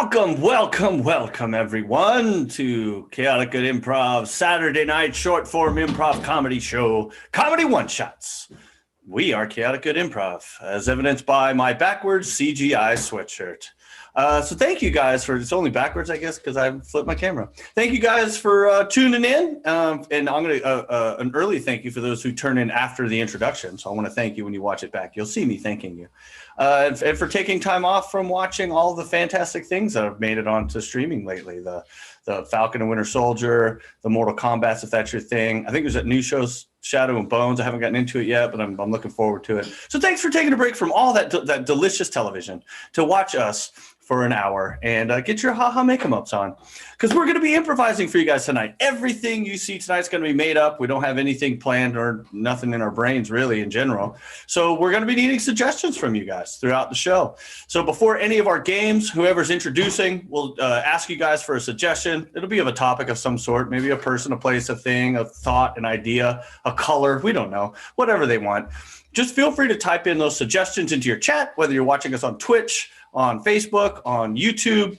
Welcome, everyone, to Chaotic Good Improv Saturday night short form improv comedy show, Comedy One Shots. We are Chaotic Good Improv, as evidenced by my backwards CGI sweatshirt. So thank you guys for, it's only backwards, I guess, because I flipped my camera. Thank you guys for tuning in. And I'm going to, an early thank you for those who turn in after the introduction. So I want to thank you when you watch it back. You'll see me thanking you. And for taking time off from watching all the fantastic things that have made it onto streaming lately. The Falcon and Winter Soldier, the Mortal Kombat, if that's your thing. I think there's that new show, Shadow and Bones. I haven't gotten into it yet, but I'm looking forward to it. So thanks for taking a break from all that delicious television to watch us for an hour and get your haha make-em-ups on, because we're going to be improvising for you guys tonight. Everything you see tonight is going to be made up. We don't have anything planned or nothing in our brains really in general. So we're going to be needing suggestions from you guys throughout the show. So before any of our games, whoever's introducing will ask you guys for a suggestion. It'll be of a topic of some sort, maybe a person, a place, a thing, a thought, an idea, a color. We don't know, whatever they want. Just feel free to type in those suggestions into your chat, whether you're watching us on Twitch, on Facebook, on YouTube.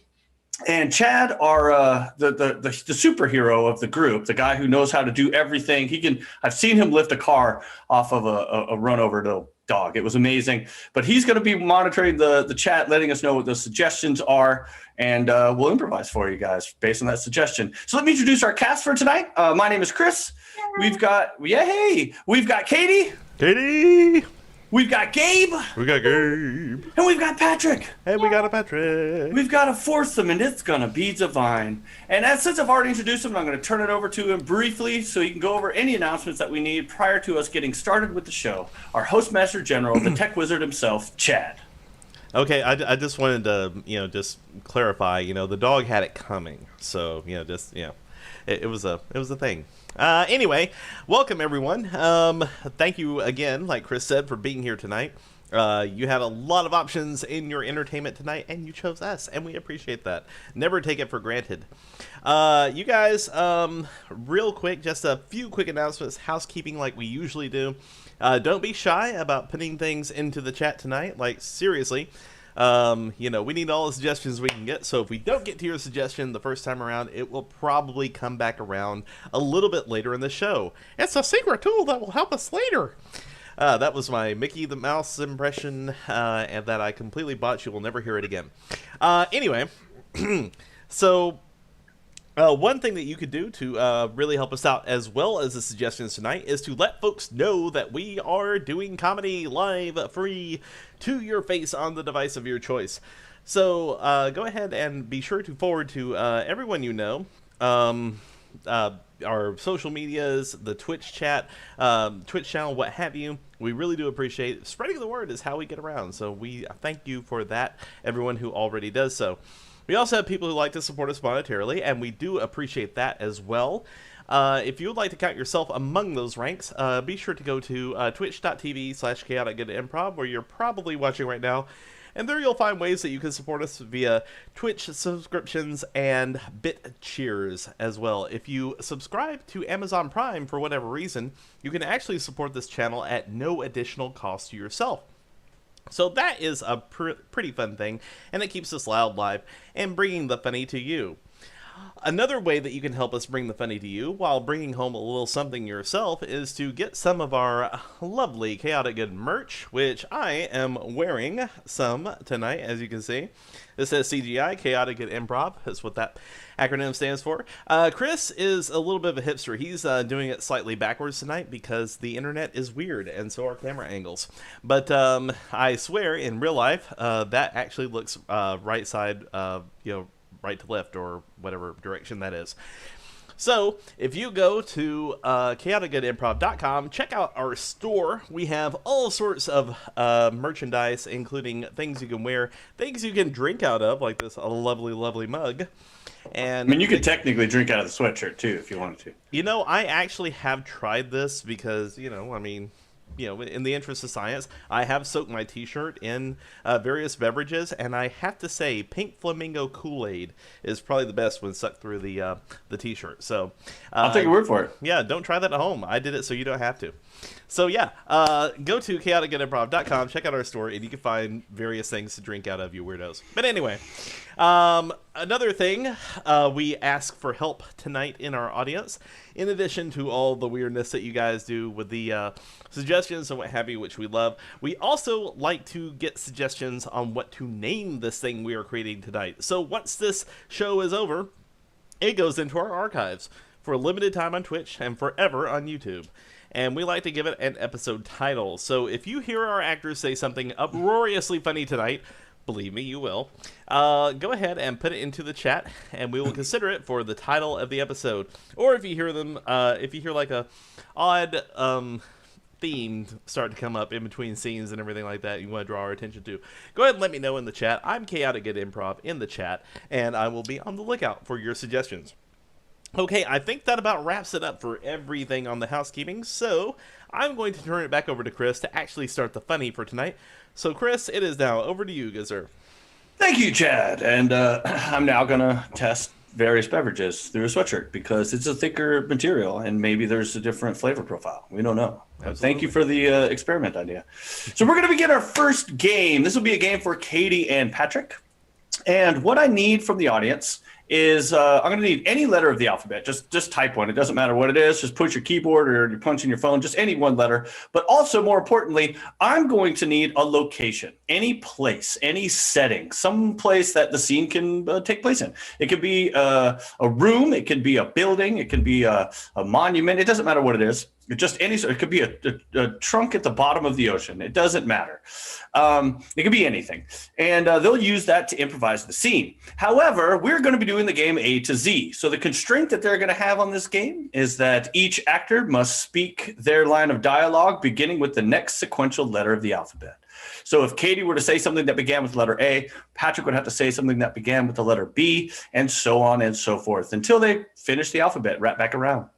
And Chad, the superhero of the group, the guy who knows how to do everything. I've seen him lift a car off of a run over to dog. It was amazing. But he's going to be monitoring the chat, letting us know what the suggestions are, and we'll improvise for you guys based on that suggestion. So let me introduce our cast for tonight. My name is Chris. We've got Katie. We've got Gabe. And we've got Patrick. Hey, we got a Patrick. We've got a foursome, and it's going to be divine. And since I've already introduced him, I'm going to turn it over to him briefly so he can go over any announcements that we need prior to us getting started with the show. Our Hostmaster General, the tech wizard himself, Chad. Okay, I just wanted to, just clarify, the dog had it coming. So, it was a thing. Anyway, welcome everyone. Thank you again, like Chris said, for being here tonight. You had a lot of options in your entertainment tonight, and you chose us, and we appreciate that. Never take it for granted. You guys, real quick, just a few quick announcements, housekeeping like we usually do. Don't be shy about putting things into the chat tonight, like seriously. We need all the suggestions we can get, so if we don't get to your suggestion the first time around, it will probably come back around a little bit later in the show. It's a secret tool that will help us later. That was my Mickey the Mouse impression, and that I completely botched. You will never hear it again. Anyway, so one thing that you could do to really help us out, as well as the suggestions tonight, is to let folks know that we are doing comedy live free to your face on the device of your choice. So go ahead and be sure to forward to everyone you know, our social medias, the Twitch chat, Twitch channel, what have you. We really do appreciate it. Spreading the word is how we get around, so we thank you for that, everyone who already does so. We also have people who like to support us monetarily, and we do appreciate that as well. If you would like to count yourself among those ranks, be sure to go to twitch.tv/chaoticgoodimprov, where you're probably watching right now. And there you'll find ways that you can support us via Twitch subscriptions and bit cheers as well. If you subscribe to Amazon Prime for whatever reason, you can actually support this channel at no additional cost to yourself. So that is a pretty fun thing, and it keeps us loud live and bringing the funny to you. Another way that you can help us bring the funny to you while bringing home a little something yourself is to get some of our lovely Chaotic Good merch, which I am wearing some tonight, as you can see. This says CGI, Chaotic Good Improv. That's what that acronym stands for. Chris is a little bit of a hipster. He's doing it slightly backwards tonight because the internet is weird, and so are camera angles. But I swear, in real life, that actually looks right side, right to left, or whatever direction that is. So if you go to chaoticgoodimprov.com, check out our store. We have all sorts of merchandise, including things you can wear, things you can drink out of, like this lovely mug. And I mean, you could technically drink out of the sweatshirt too if you wanted to. I actually have tried this because, in the interest of science, I have soaked my T-shirt in various beverages, and I have to say, Pink Flamingo Kool-Aid is probably the best when sucked through the T-shirt. So I'll take your word for it. Yeah, don't try that at home. I did it so you don't have to. So yeah, go to chaoticgoodimprov.com, check out our store, and you can find various things to drink out of, you weirdos. But anyway, another thing, we ask for help tonight in our audience. In addition to all the weirdness that you guys do with the suggestions and what have you, which we love, we also like to get suggestions on what to name this thing we are creating tonight. So once this show is over, it goes into our archives for a limited time on Twitch and forever on YouTube. And we like to give it an episode title. So if you hear our actors say something uproariously funny tonight, believe me, you will, go ahead and put it into the chat, and we will consider it for the title of the episode. Or if you hear them, if you hear like a odd theme start to come up in between scenes and everything like that you want to draw our attention to, go ahead and let me know in the chat. I'm Chaotic at Improv in the chat, and I will be on the lookout for your suggestions. Okay, I think that about wraps it up for everything on the housekeeping, so I'm going to turn it back over to Chris to actually start the funny for tonight. So Chris, it is now over to you, good sir. Thank you, Chad. And I'm now going to test various beverages through a sweatshirt because it's a thicker material and maybe there's a different flavor profile. We don't know. Thank you for the experiment idea. So we're going to begin our first game. This will be a game for Katie and Patrick. And what I need from the audience is I'm going to need any letter of the alphabet. Just type one. It doesn't matter what it is. Just push your keyboard or you're punching your phone. Just any one letter. But also, more importantly, I'm going to need a location, any place, any setting, some place that the scene can take place in. It could be a room. It could be a building. It could be a monument. It doesn't matter what it is. Just any. It could be a trunk at the bottom of the ocean. It doesn't matter. It could be anything, and they'll use that to improvise the scene. However, we're going to be doing the game A to Z. So the constraint that they're going to have on this game is that each actor must speak their line of dialogue beginning with the next sequential letter of the alphabet. So if Katie were to say something that began with the letter A, Patrick would have to say something that began with the letter B, and so on and so forth until they finish the alphabet, wrap back around.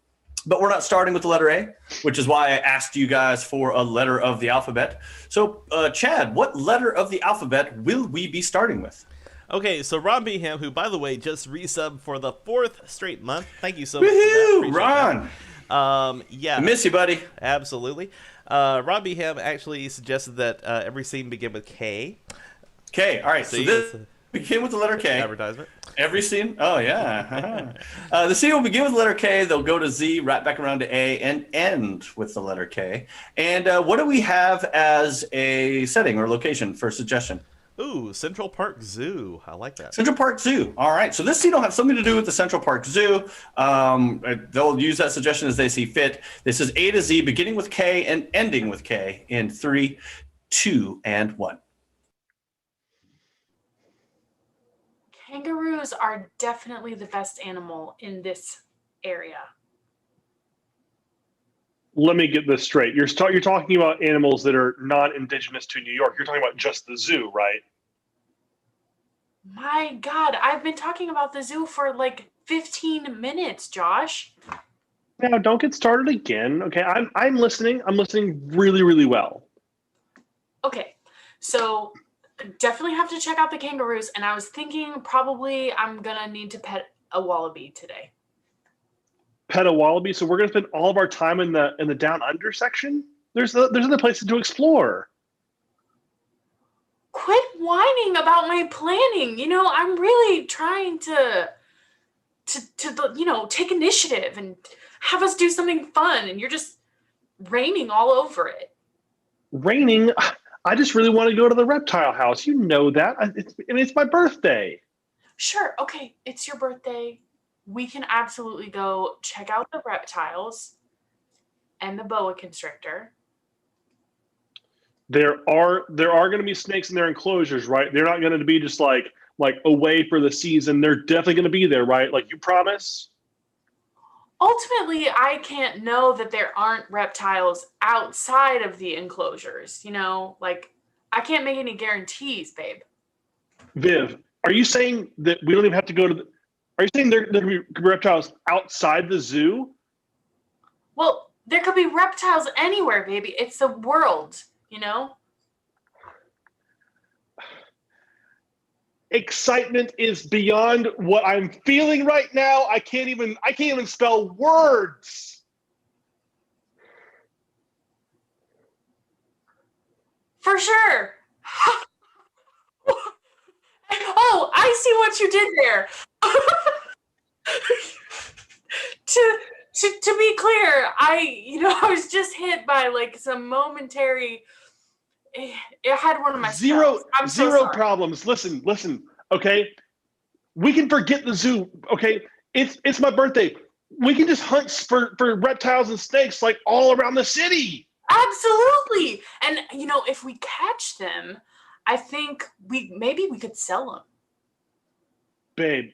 But we're not starting with the letter A, which is why I asked you guys for a letter of the alphabet. So, Chad, what letter of the alphabet will we be starting with? Okay, so Ron Beeham, who, by the way, just resubbed for the 4th straight month. Thank you so much Woohoo, for that. Ron! Yeah. I miss you, buddy. Absolutely. Ron Beeham actually suggested that every scene begin with K. K, all right. So this begin with the letter K. Advertisement. Every scene? Oh, yeah. The scene will begin with the letter K. They'll go to Z, right back around to A, and end with the letter K. And what do we have as a setting or location for suggestion? Ooh, Central Park Zoo. I like that. Central Park Zoo. All right. So this scene will have something to do with the Central Park Zoo. They'll use that suggestion as they see fit. This is A to Z, beginning with K and ending with K in 3, 2, and 1. Kangaroos are definitely the best animal in this area. Let me get this straight. You're talking about animals that are not indigenous to New York. You're talking about just the zoo, right? My God, I've been talking about the zoo for like 15 minutes, Josh. Now, don't get started again. Okay, I'm listening. I'm listening really, really well. Okay, so definitely have to check out the kangaroos. And I was thinking probably I'm gonna need to pet a wallaby today. Pet a wallaby. So we're gonna spend all of our time in the down under section. There's other places to explore. Quit whining about my planning. You know, I'm really trying to take initiative and have us do something fun, and you're just raining all over it. Raining? I just really want to go to the reptile house. You know that. It's my birthday. Sure. Okay. It's your birthday. We can absolutely go check out the reptiles and the boa constrictor. There are going to be snakes in their enclosures, right? They're not going to be just like away for the season. They're definitely going to be there, right? Like you promise? Ultimately, I can't know that there aren't reptiles outside of the enclosures. You know, like I can't make any guarantees, babe. Viv, are you saying that we don't even have to go to are you saying there could be reptiles outside the zoo? Well, There could be reptiles anywhere, baby. It's the world, you know? Excitement is beyond what I'm feeling right now. I can't even spell words. For sure. Oh, I see what you did there. To be clear, I was just hit by like some momentary. It had one of my Zero sorry. problems. Listen. Okay, we can forget the zoo. Okay, it's my birthday. We can just hunt for reptiles and snakes like all around the city. Absolutely, and if we catch them, I think maybe we could sell them. Babe,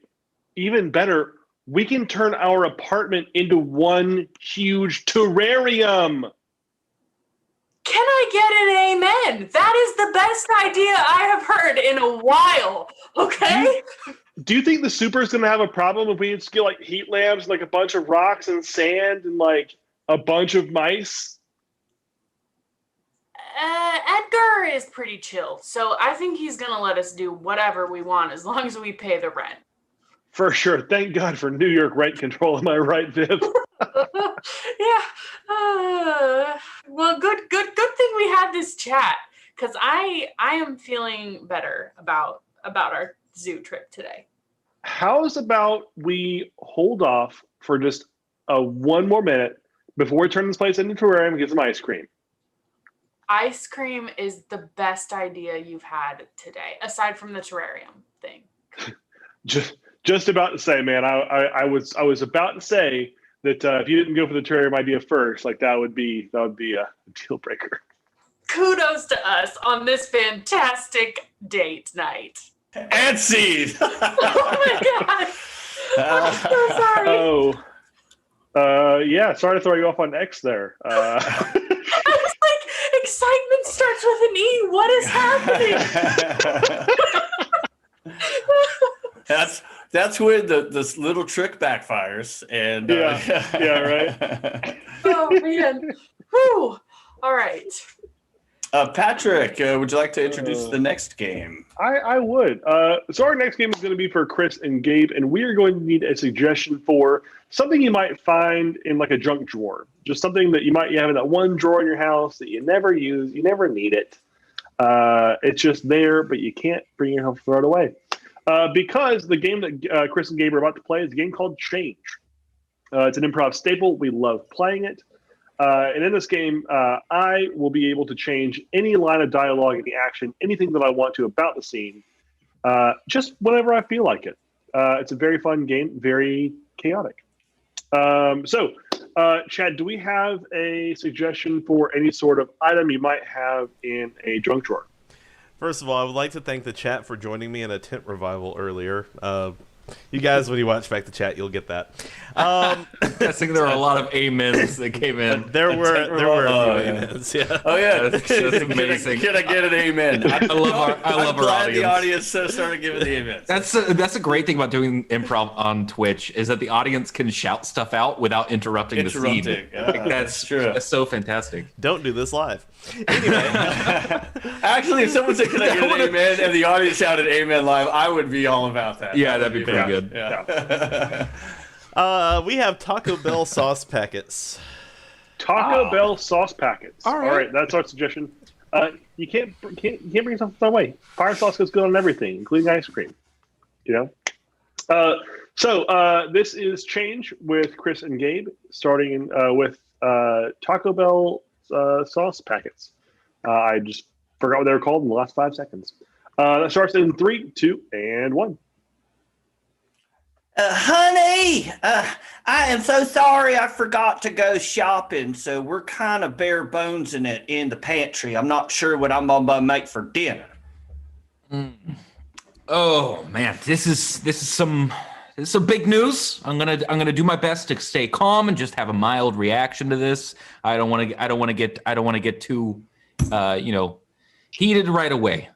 even better, we can turn our apartment into one huge terrarium. Can I get an amen? That is the best idea I have heard in a while. Okay? Do you think the super is going to have a problem if we just get like heat lamps, like a bunch of rocks and sand and like a bunch of mice? Edgar is pretty chill, so I think he's going to let us do whatever we want as long as we pay the rent. For sure. Thank God for New York rent control. Am I right, Viv? Yeah. Well, good thing we had this chat, because I am feeling better about our zoo trip today. How's about we hold off for just one more minute before we turn this place into a terrarium and get some ice cream? Ice cream is the best idea you've had today, aside from the terrarium thing. Just about to say, man. I was about to say that if you didn't go for the terrarium idea first, like that would be a deal breaker. Kudos to us on this fantastic date night. And seed. Oh my god! I'm so sorry. Yeah. Sorry to throw you off on X there. I was like, excitement starts with an E. What is happening? That's when this little trick backfires, and yeah, right. Oh man! Whew. All right. Patrick, would you like to introduce the next game? I would. So our next game is going to be for Chris and Gabe, and we are going to need a suggestion for something you might find in like a junk drawer. Just something that you have in that one drawer in your house that you never use, you never need it. It's just there, but you can't bring yourself to throw it away. Because the game that Chris and Gabe are about to play is a game called Change. It's an improv staple. We love playing it. And in this game, I will be able to change any line of dialogue, any action, anything that I want to about the scene, just whenever I feel like it. It's a very fun game, very chaotic. So, Chad, do we have a suggestion for any sort of item you might have in a junk drawer? First of all, I would like to thank the chat for joining me in a tent revival earlier. You guys, when you watch back the chat, you'll get that. I think there were a lot of amens that came in. There were a few amens. Yeah. Oh yeah, That's amazing. Can I get an amen? I love I'm our glad audience. the audience started giving the amens. That's a great thing about doing improv on Twitch is that the audience can shout stuff out without interrupting the scene. Yeah, Like, that's true. That's so fantastic. Don't do this live. Anyway. Actually, if someone said, "Can I get an amen?" and the audience shouted "Amen" live, I would be all about that. Yeah, that'd be pretty good. Yeah. We have Taco Bell sauce packets. Taco Bell sauce packets. All right. That's our suggestion. You can't bring yourself that way. Fire sauce goes good on everything, including ice cream. You know. So this is Change with Chris and Gabe, starting with Taco Bell sauce packets. I just forgot what they were called in the last 5 seconds. That starts in 3, 2, and 1. Honey, I am so sorry I forgot to go shopping, so we're kind of bare bonesing it in the pantry. I'm not sure what I'm gonna make for dinner. Oh man, this is some big news. I'm gonna do my best to stay calm and just have a mild reaction to this. I don't want to get too heated right away.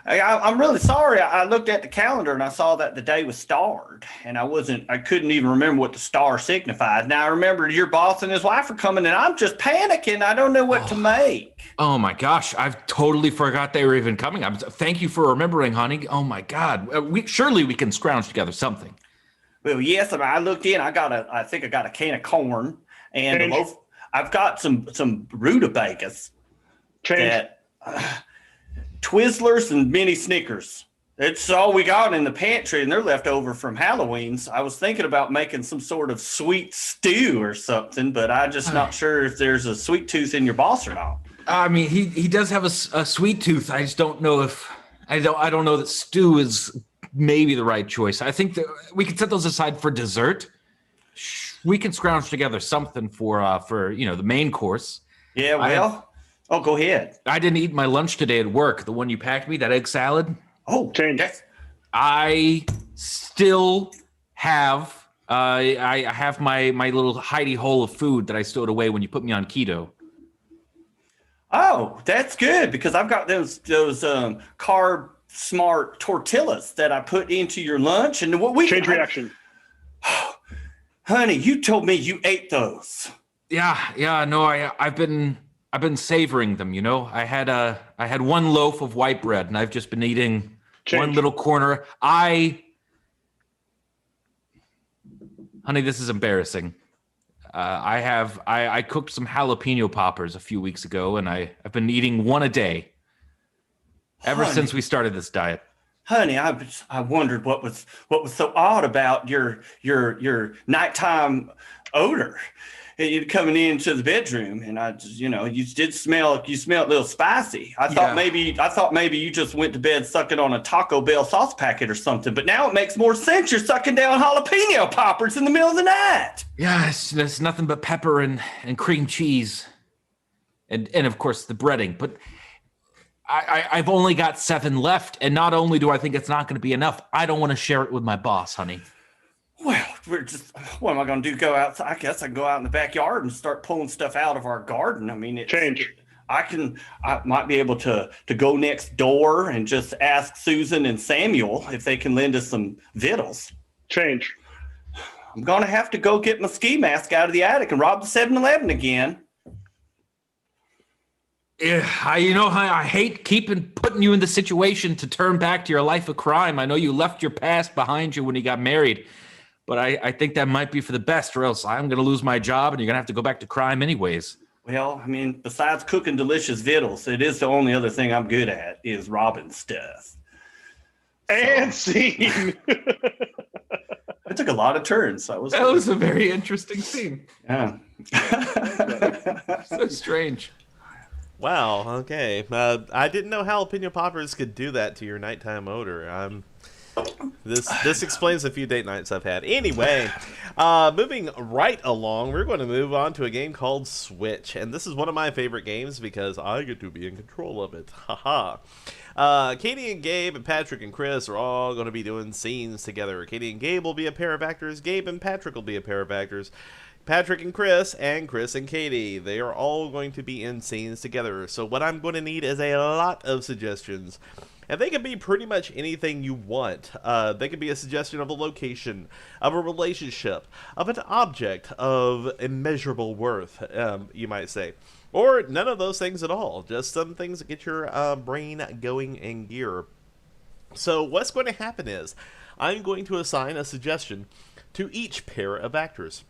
I'm really sorry. I looked at the calendar and I saw that the day was starred, and I couldn't even remember what the star signified. Now I remember your boss and his wife are coming, and I'm just panicking. I don't know what to make. Oh my gosh, I've totally forgot they were even coming. Thank you for remembering, honey. Oh my God, surely we can scrounge together something. Well, yes, I looked in. I think I got a can of corn and a loaf. I've got some rutabagas. That Twizzlers and mini Snickers. It's all we got in the pantry, and they're left over from Halloween's. I was thinking about making some sort of sweet stew or something, but I'm just not sure if there's a sweet tooth in your boss or not. I mean, he does have a sweet tooth. I just don't know if I don't know that stew is maybe the right choice. I think that we can set those aside for dessert. We can scrounge together something for the main course. Yeah, well. Go ahead. I didn't eat my lunch today at work. The one you packed me, that egg salad. Oh, change. I still have. I have my little hidey hole of food that I stowed away when you put me on keto. Oh, that's good because I've got those carb smart tortillas that I put into your lunch, and what we change reaction. Honey, you told me you ate those. Yeah. No, I've been savoring them, I had one loaf of white bread, and I've just been eating one little corner. Honey, this is embarrassing. I cooked some jalapeno poppers a few weeks ago, and I've been eating one a day ever since we started this diet. Honey, I wondered what was so odd about your nighttime odor. You coming into the bedroom, and I just, you smelled a little spicy. I thought maybe you just went to bed sucking on a Taco Bell sauce packet or something. But now it makes more sense. You're sucking down jalapeno poppers in the middle of the night. Yeah, it's nothing but pepper and cream cheese, and of course the breading. But I've only got 7 left, and not only do I think it's not going to be enough, I don't want to share it with my boss, honey. Well, what am I going to do? Go outside? I guess I can go out in the backyard and start pulling stuff out of our garden. I mean, I might be able to go next door and just ask Susan and Samuel if they can lend us some victuals. I'm going to have to go get my ski mask out of the attic and rob the 7-Eleven again. Yeah, I hate putting you in the situation to turn back to your life of crime. I know you left your past behind you when you got married. But I think that might be for the best, or else I'm going to lose my job and you're going to have to go back to crime anyways. Well, I mean, besides cooking delicious victuals, it is the only other thing I'm good at is robbing stuff. And scene. It took a lot of turns. That was a very interesting scene. Yeah. So strange. Wow, okay. I didn't know jalapeno poppers could do that to your nighttime odor. This explains a few date nights I've had. Anyway, moving right along, we're going to move on to a game called Switch. And this is one of my favorite games because I get to be in control of it. Haha. Katie and Gabe and Patrick and Chris are all going to be doing scenes together. Katie and Gabe will be a pair of actors. Gabe and Patrick will be a pair of actors. Patrick and Chris and Katie, they are all going to be in scenes together. So what I'm going to need is a lot of suggestions. And they can be pretty much anything you want. They could be a suggestion of a location, of a relationship, of an object of immeasurable worth, you might say. Or none of those things at all. Just some things that get your brain going in gear. So what's going to happen is, I'm going to assign a suggestion to each pair of actors.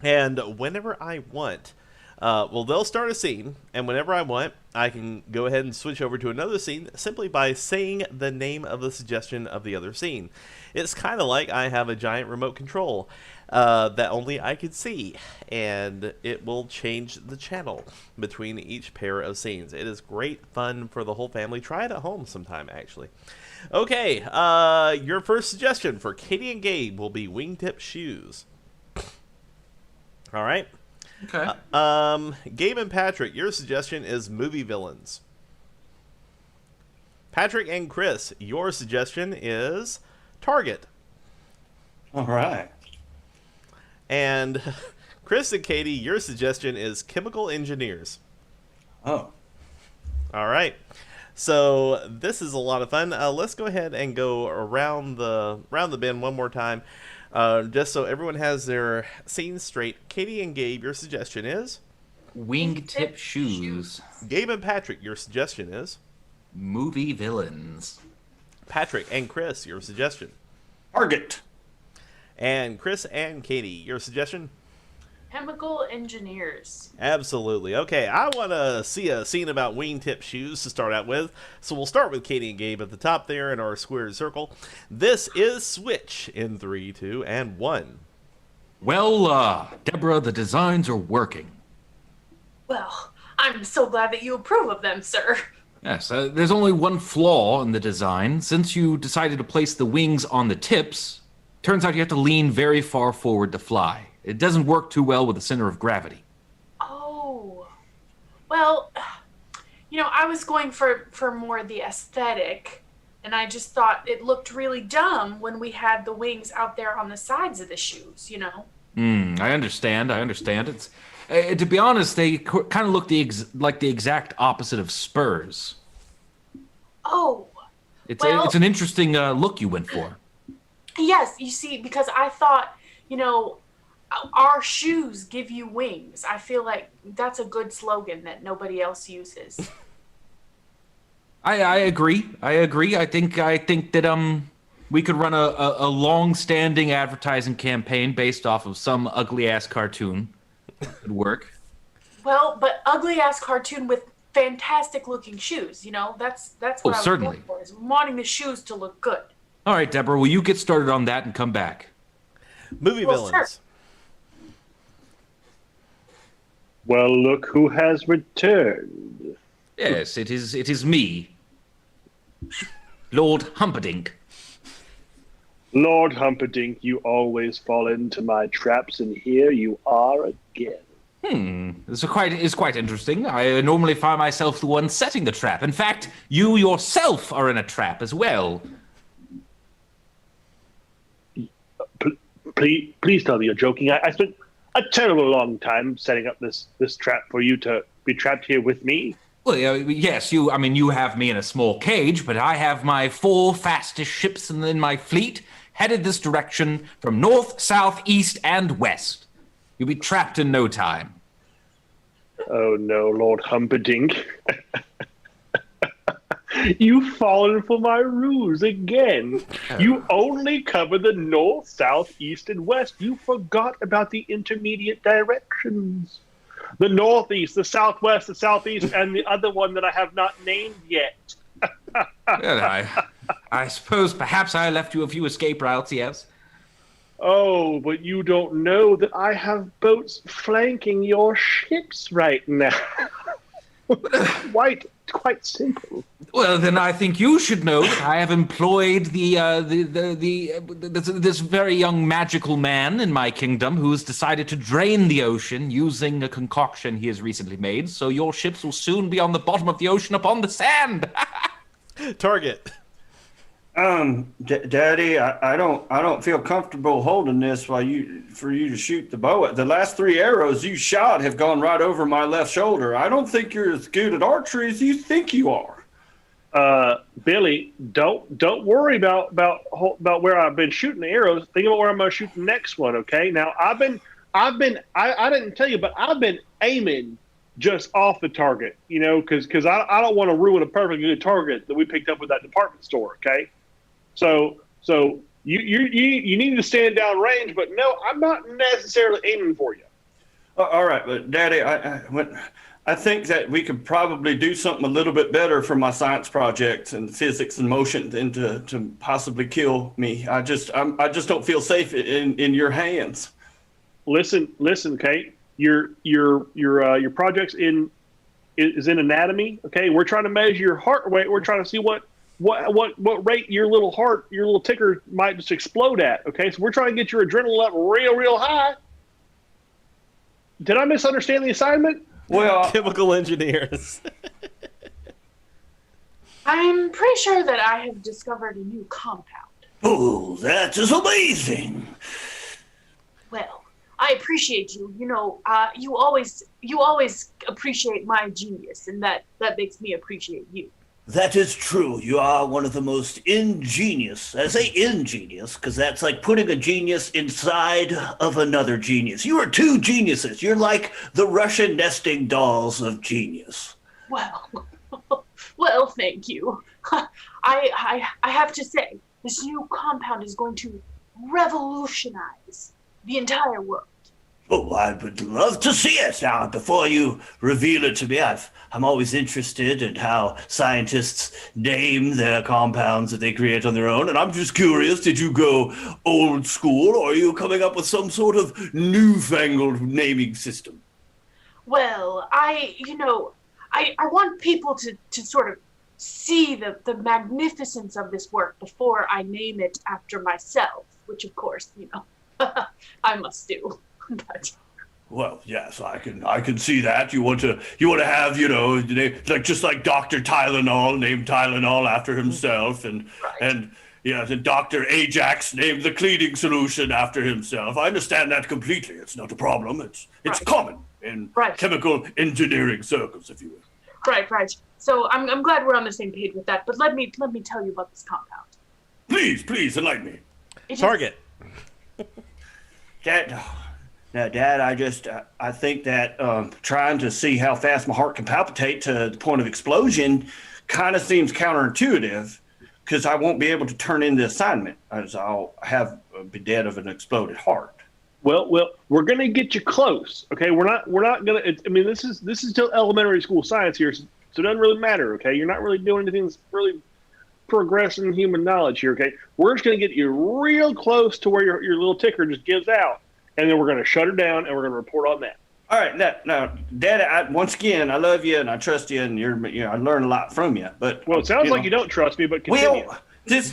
And whenever I want, they'll start a scene, and whenever I want, I can go ahead and switch over to another scene simply by saying the name of the suggestion of the other scene. It's kind of like I have a giant remote control that only I can see, and it will change the channel between each pair of scenes. It is great fun for the whole family. Try it at home sometime, actually. Okay, your first suggestion for Katie and Gabe will be wingtip shoes. All right. Okay. Gabe and Patrick, your suggestion is movie villains. Patrick and Chris, your suggestion is Target. All right. And Chris and Katie, your suggestion is chemical engineers. Oh. All right. So this is a lot of fun. Let's go ahead and go around the bend one more time, just so everyone has their scenes straight. Katie and Gabe, your suggestion is Wingtip shoes. Gabe and Patrick, your suggestion is Movie villains. Patrick and Chris, your suggestion. Target. And Chris and Katie, your suggestion. Chemical engineers. Absolutely. Okay, I want to see a scene about wingtip shoes to start out with. So we'll start with Katie and Gabe at the top there in our squared circle. This is Switch in 3, 2, and 1. Well, Deborah, the designs are working. Well, I'm so glad that you approve of them, sir. Yes, there's only one flaw in the design. Since you decided to place the wings on the tips, turns out you have to lean very far forward to fly. It doesn't work too well with the center of gravity. Oh. Well, I was going for more the aesthetic, and I just thought it looked really dumb when we had the wings out there on the sides of the shoes, I understand. It's to be honest, they kind of look like the exact opposite of spurs. Oh. It's an interesting look you went for. Yes, you see, because I thought, our shoes give you wings. I feel like that's a good slogan that nobody else uses. I agree. I think that we could run a long-standing advertising campaign based off of some ugly-ass cartoon. It'd work. Well, but ugly-ass cartoon with fantastic-looking shoes, that's what I was certainly. going for, is wanting the shoes to look good. All right, Deborah, will you get started on that and come back? Movie villains. Sir. Well, look who has returned. Yes, it is me, Lord Humperdinck. Lord Humperdinck, you always fall into my traps, and here you are again. It's quite interesting. I normally find myself the one setting the trap. In fact, you yourself are in a trap as well. Please tell me you're joking. I spent a terrible long time setting up this trap for you to be trapped here with me. Well, yes, you have me in a small cage, but I have my 4 fastest ships in my fleet headed this direction from north, south, east, and west. You'll be trapped in no time. Oh no, Lord Humperdinck. You've fallen for my ruse again. You only cover the north, south, east, and west. You forgot about the intermediate directions. The northeast, the southwest, the southeast, and the other one that I have not named yet. Well, I suppose perhaps I left you a few escape routes, yes. Oh, but you don't know that I have boats flanking your ships right now. Quite simple. Well, then I think you should know that I have employed this very young magical man in my kingdom who has decided to drain the ocean using a concoction he has recently made. So your ships will soon be on the bottom of the ocean upon the sand. Target. Daddy, I don't feel comfortable holding this for you to shoot the bow. The last 3 arrows you shot have gone right over my left shoulder. I don't think you're as good at archery as you think you are. Billy, don't worry about where I've been shooting the arrows. Think about where I'm going to shoot the next one. Okay. Now I didn't tell you, but I've been aiming just off the target, because I don't want to ruin a perfectly good target that we picked up with that department store. Okay. So you need to stand down range, but no, I'm not necessarily aiming for you. All right, but Daddy, I think that we could probably do something a little bit better for my science project and physics and motion than to possibly kill me. I just don't feel safe in your hands. Listen, okay. Your project's is in anatomy. Okay, we're trying to measure your heart rate. We're trying to see what rate your little ticker might just explode at. Okay, so we're trying to get your adrenaline up real high. Did I misunderstand the assignment? Well, Chemical engineers. I'm pretty sure that I have discovered a new compound. oh, that is amazing. Well, I appreciate you. You always appreciate my genius, and that makes me appreciate you. That is true. You are one of the most ingenious. I say ingenious because that's like putting a genius inside of another genius. You are two geniuses. You're like the Russian nesting dolls of genius. Well, well, thank you. I have to say, this new compound is going to revolutionize the entire world. Oh, I would love to see it. Now, before you reveal it to me, I'm always interested in how scientists name their compounds that they create on their own. And I'm just curious, did you go old school or are you coming up with some sort of newfangled naming system? Well, I want people to sort of see the magnificence of this work before I name it after myself, which of course, I must do. But Well, yes, I can see that. You want to have, like just like Dr. Tylenol named Tylenol after himself and yes, and Dr. Ajax named the cleaning solution after himself. I understand that completely. It's not a problem. It's common in chemical engineering circles, if you will. Right. So I'm glad we're on the same page with that. But let me tell you about this compound. Please enlighten me. Target. Dad, I think that trying to see how fast my heart can palpitate to the point of explosion kind of seems counterintuitive because I won't be able to turn in the assignment as I'll be dead of an exploded heart. Well, we're gonna get you close. Okay, we're not gonna. This is still elementary school science here, so it doesn't really matter. Okay, you're not really doing anything that's really progressing human knowledge here. Okay, we're just gonna get you real close to where your little ticker just gives out. And then we're going to shut her down, and we're going to report on that. All right, now, Dad. Once again, I love you and I trust you, and I learn a lot from you. But it sounds like you don't trust me. But continue. Well,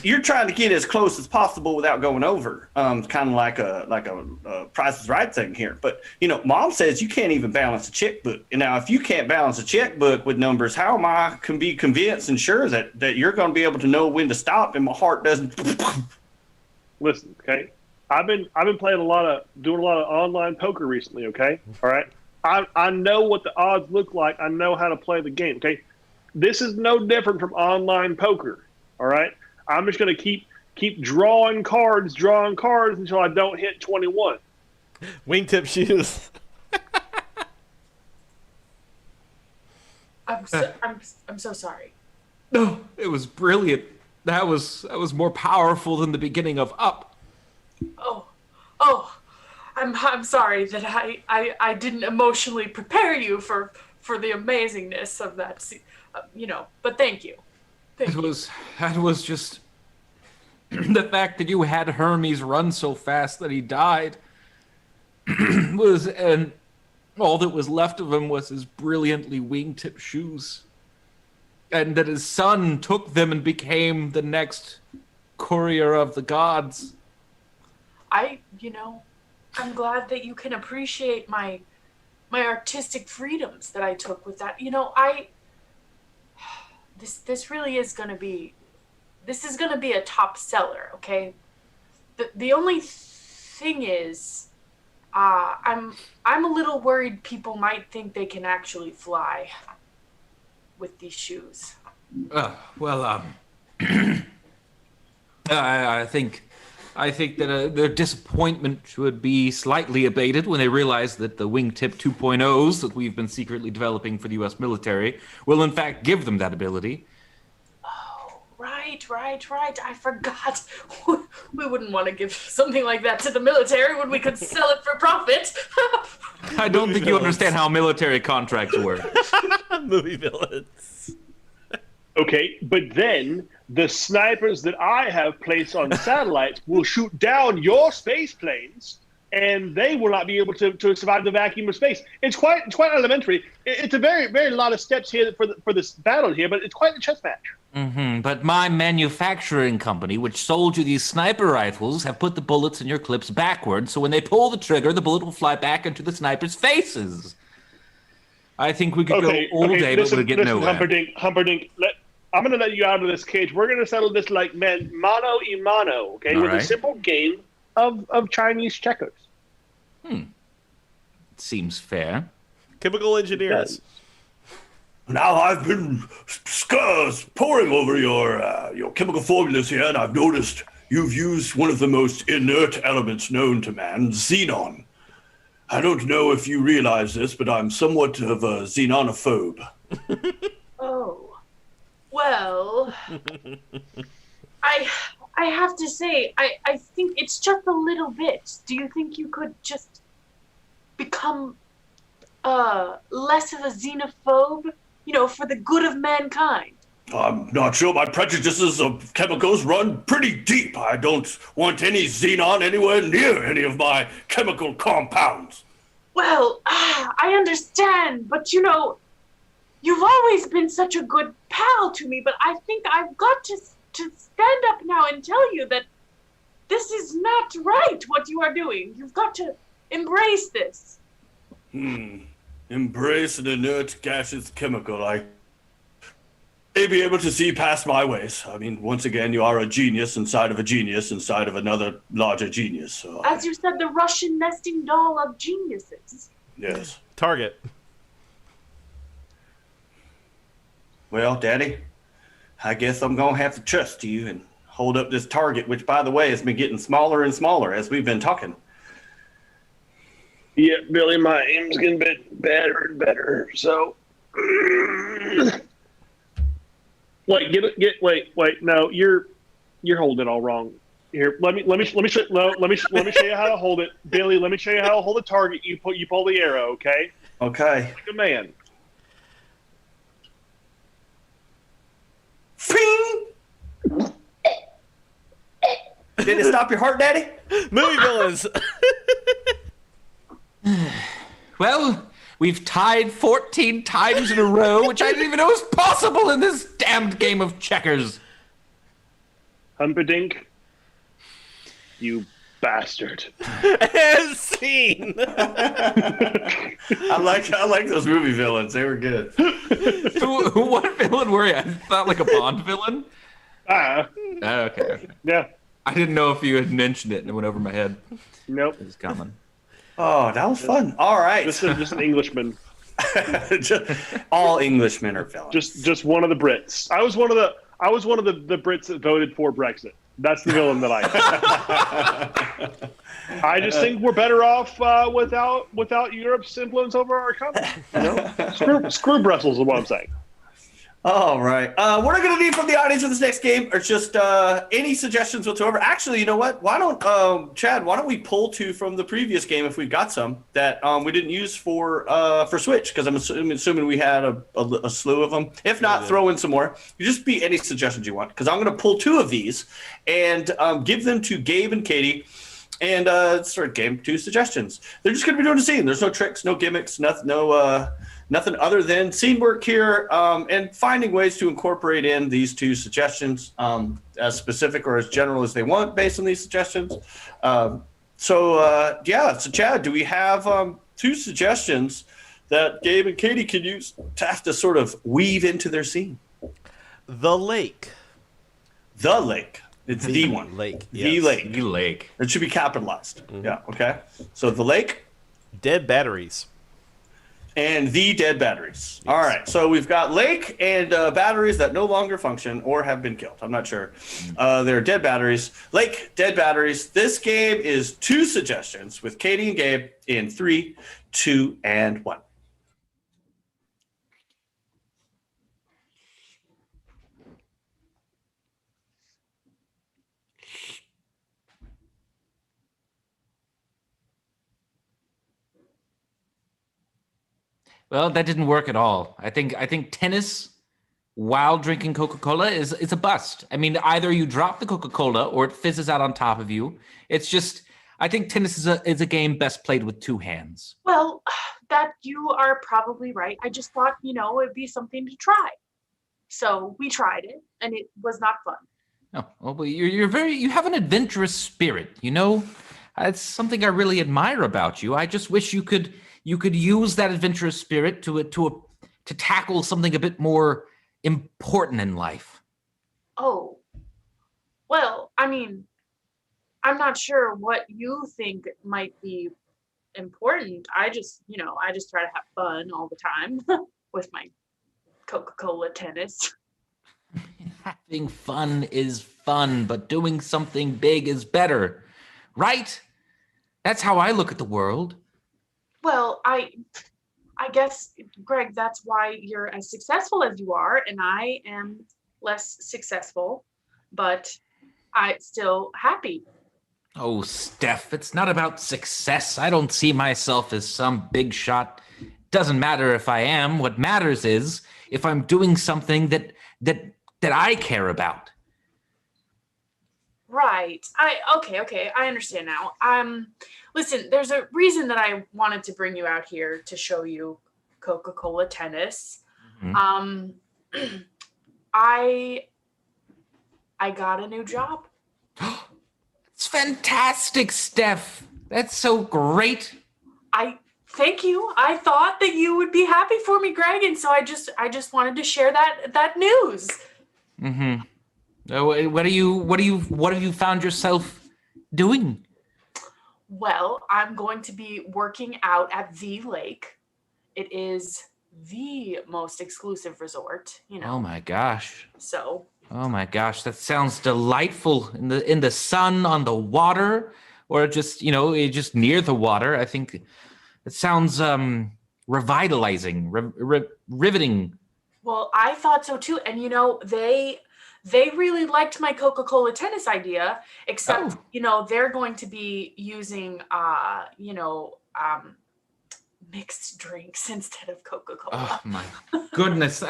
you're trying to get as close as possible without going over. It's kind of like a Price is Right thing here. But Mom says you can't even balance a checkbook. And now, if you can't balance a checkbook with numbers, how am I can be convinced and sure that you're going to be able to know when to stop and my heart doesn't? Listen, okay. I've been doing a lot of online poker recently. Okay, all right. I know what the odds look like. I know how to play the game. Okay, this is no different from online poker. All right. I'm just gonna keep drawing cards until I don't hit 21. Wingtip shoes. I'm so sorry. No, it was brilliant. That was more powerful than the beginning of Up. Oh, I'm sorry that I didn't emotionally prepare you for the amazingness of that, but thank you. That was just the fact that you had Hermes run so fast that he died and all that was left of him was his brilliantly wingtip shoes. And that his son took them and became the next courier of the gods. I'm glad that you can appreciate my artistic freedoms that I took with that. This really is going to be a top seller, okay? The only thing is I'm a little worried people might think they can actually fly with these shoes. I think that their disappointment would be slightly abated when they realize that the wingtip 2.0s that we've been secretly developing for the U.S. military will in fact give them that ability. Oh, right. I forgot. We wouldn't want to give something like that to the military when we could sell it for profit. I don't think you understand how military contracts work. Movie villains. Okay, but then the snipers that I have placed on satellites will shoot down your space planes, and they will not be able to survive the vacuum of space. It's quite elementary. It's a very, very lot of steps here for this battle here, but it's quite a chess match. Mm-hmm. But my manufacturing company, which sold you these sniper rifles, have put the bullets in your clips backwards, so when they pull the trigger, the bullet will fly back into the snipers' faces. I think we could go all day, but we'll get nowhere. Humperdinck, I'm going to let you out of this cage. We're going to settle this like mano y mano, okay, with a simple game of Chinese checkers. Seems fair. Chemical engineers. Now I've been poring over your chemical formulas here, and I've noticed you've used one of the most inert elements known to man, xenon. I don't know if you realize this, but I'm somewhat of a xenonophobe. Oh, well, I have to say, I think it's just a little bit. Do you think you could just become less of a xenophobe, for the good of mankind? I'm not sure. My prejudices of chemicals run pretty deep. I don't want any xenon anywhere near any of my chemical compounds. Well, I understand, but you've always been such a good pal to me, but I think I've got to stand up now and tell you that this is not right, what you are doing. You've got to embrace this. Embrace an inert gaseous chemical. I may be able to see past my ways. I mean, once again, you are a genius inside of a genius inside of another larger genius. So As you said, the Russian nesting doll of geniuses. yes. Target. Well, Daddy, I guess I'm going to have to trust you and hold up this target, which, by the way, has been getting smaller and smaller as we've been talking. Yeah, Billy, my aim's getting a bit better and better. So, wait. No, you're holding it all wrong. Here, let me show you how to hold it, Billy. Let me show you how to hold the target. You pull the arrow, okay? Okay. Like a man. Fing! Did it stop your heart, Daddy? Movie villains. Well, we've tied 14 times in a row, which I didn't even know was possible in this damned game of checkers. Humperdinck, you bastard. As seen. I like those movie villains. They were good. What villain were you? I thought like a Bond villain. Okay. Yeah. I didn't know if you had mentioned it and it went over my head. Nope. It was coming. Oh, that was fun. All right. Just an Englishman. All Englishmen are villains. Just one of the Brits. I was one of the Brits that voted for Brexit. That's the villain that I am. I just think we're better off without Europe's influence over our economy. Screw Brussels is what I'm saying. All right. What are we going to need from the audience for this next game, or just any suggestions whatsoever? Actually, you know what? Why don't, Chad, why don't we pull two from the previous game if we've got some that we didn't use for Switch, because I'm assuming we had a slew of them. If not, throw in some more. You just be any suggestions you want, because I'm going to pull two of these and give them to Gabe and Katie. And start game, two suggestions. They're just going to be doing a scene. There's no tricks, no gimmicks, nothing other than scene work here, and finding ways to incorporate in these two suggestions, as specific or as general as they want based on these suggestions. So Chad, do we have two suggestions that Gabe and Katie can use to have to sort of weave into their scene? The lake. The lake. It's the one. Lake. The Yes. lake. The lake. It should be capitalized. Yeah, okay. So the lake Dead batteries. and the dead batteries. All right. So we've got lake and batteries that no longer function or have been killed. I'm not sure. They're dead batteries. Lake, dead batteries. This game is two suggestions with Katie and Gabe in 3, 2, and 1. Well, that didn't work at all. I think tennis while drinking Coca-Cola is a bust. I mean, either you drop the Coca-Cola or it fizzes out on top of you. It's just, I think tennis is a game best played with two hands. Well, that you are probably right. I just thought, it'd be something to try. So we tried it, and it was not fun. Oh, well, you have an adventurous spirit. It's something I really admire about you. I just wish you could use that adventurous spirit to tackle something a bit more important in life. Oh, well, I mean, I'm not sure what you think might be important. I just try to have fun all the time with my Coca-Cola tennis. Having fun is fun, but doing something big is better, right? That's how I look at the world. Well, I guess, Greg, that's why you're as successful as you are, and I am less successful, but I'm still happy. Oh, Steph, it's not about success. I don't see myself as some big shot. Doesn't matter if I am. What matters is if I'm doing something that I care about. Right. Okay, I understand now. Listen, there's a reason that I wanted to bring you out here to show you Coca-Cola tennis. Mhm. I got a new job. It's fantastic, Steph. That's so great. Thank you. I thought that you would be happy for me, Greg, and so I just wanted to share that news. Mm-hmm. What have you found yourself doing? Well, I'm going to be working out at the lake. It is the most exclusive resort, Oh my gosh. So, Oh my gosh, that sounds delightful in the sun, on the water, or just, just near the water. I think it sounds revitalizing, riveting. well, I thought so too. And they really liked my Coca-Cola tennis idea, except, they're going to be using mixed drinks instead of Coca-Cola. Oh my goodness.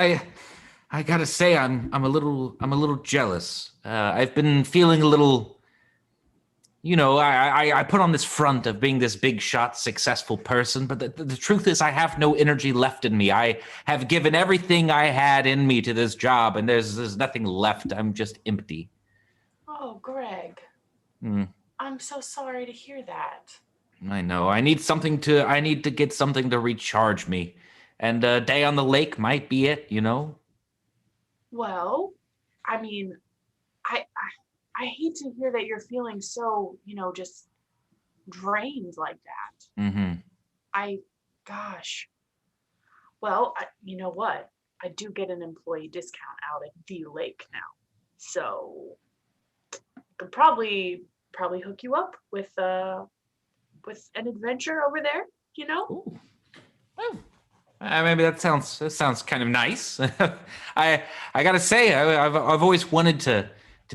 I gotta say, I'm a little jealous. I've been feeling a little, I put on this front of being this big shot, successful person, but the truth is I have no energy left in me. I have given everything I had in me to this job, and there's nothing left. I'm just empty. Oh, Greg. Hmm. I'm so sorry to hear that. I know. I need to get something to recharge me. And a day on the lake might be it, Well, I mean, I hate to hear that you're feeling so, just drained like that. Mm-hmm. Gosh. Well, you know what? I do get an employee discount out at the lake now. So I could probably hook you up with an adventure over there, Ooh. Oh. Maybe that sounds kind of nice. I gotta say, I've always wanted to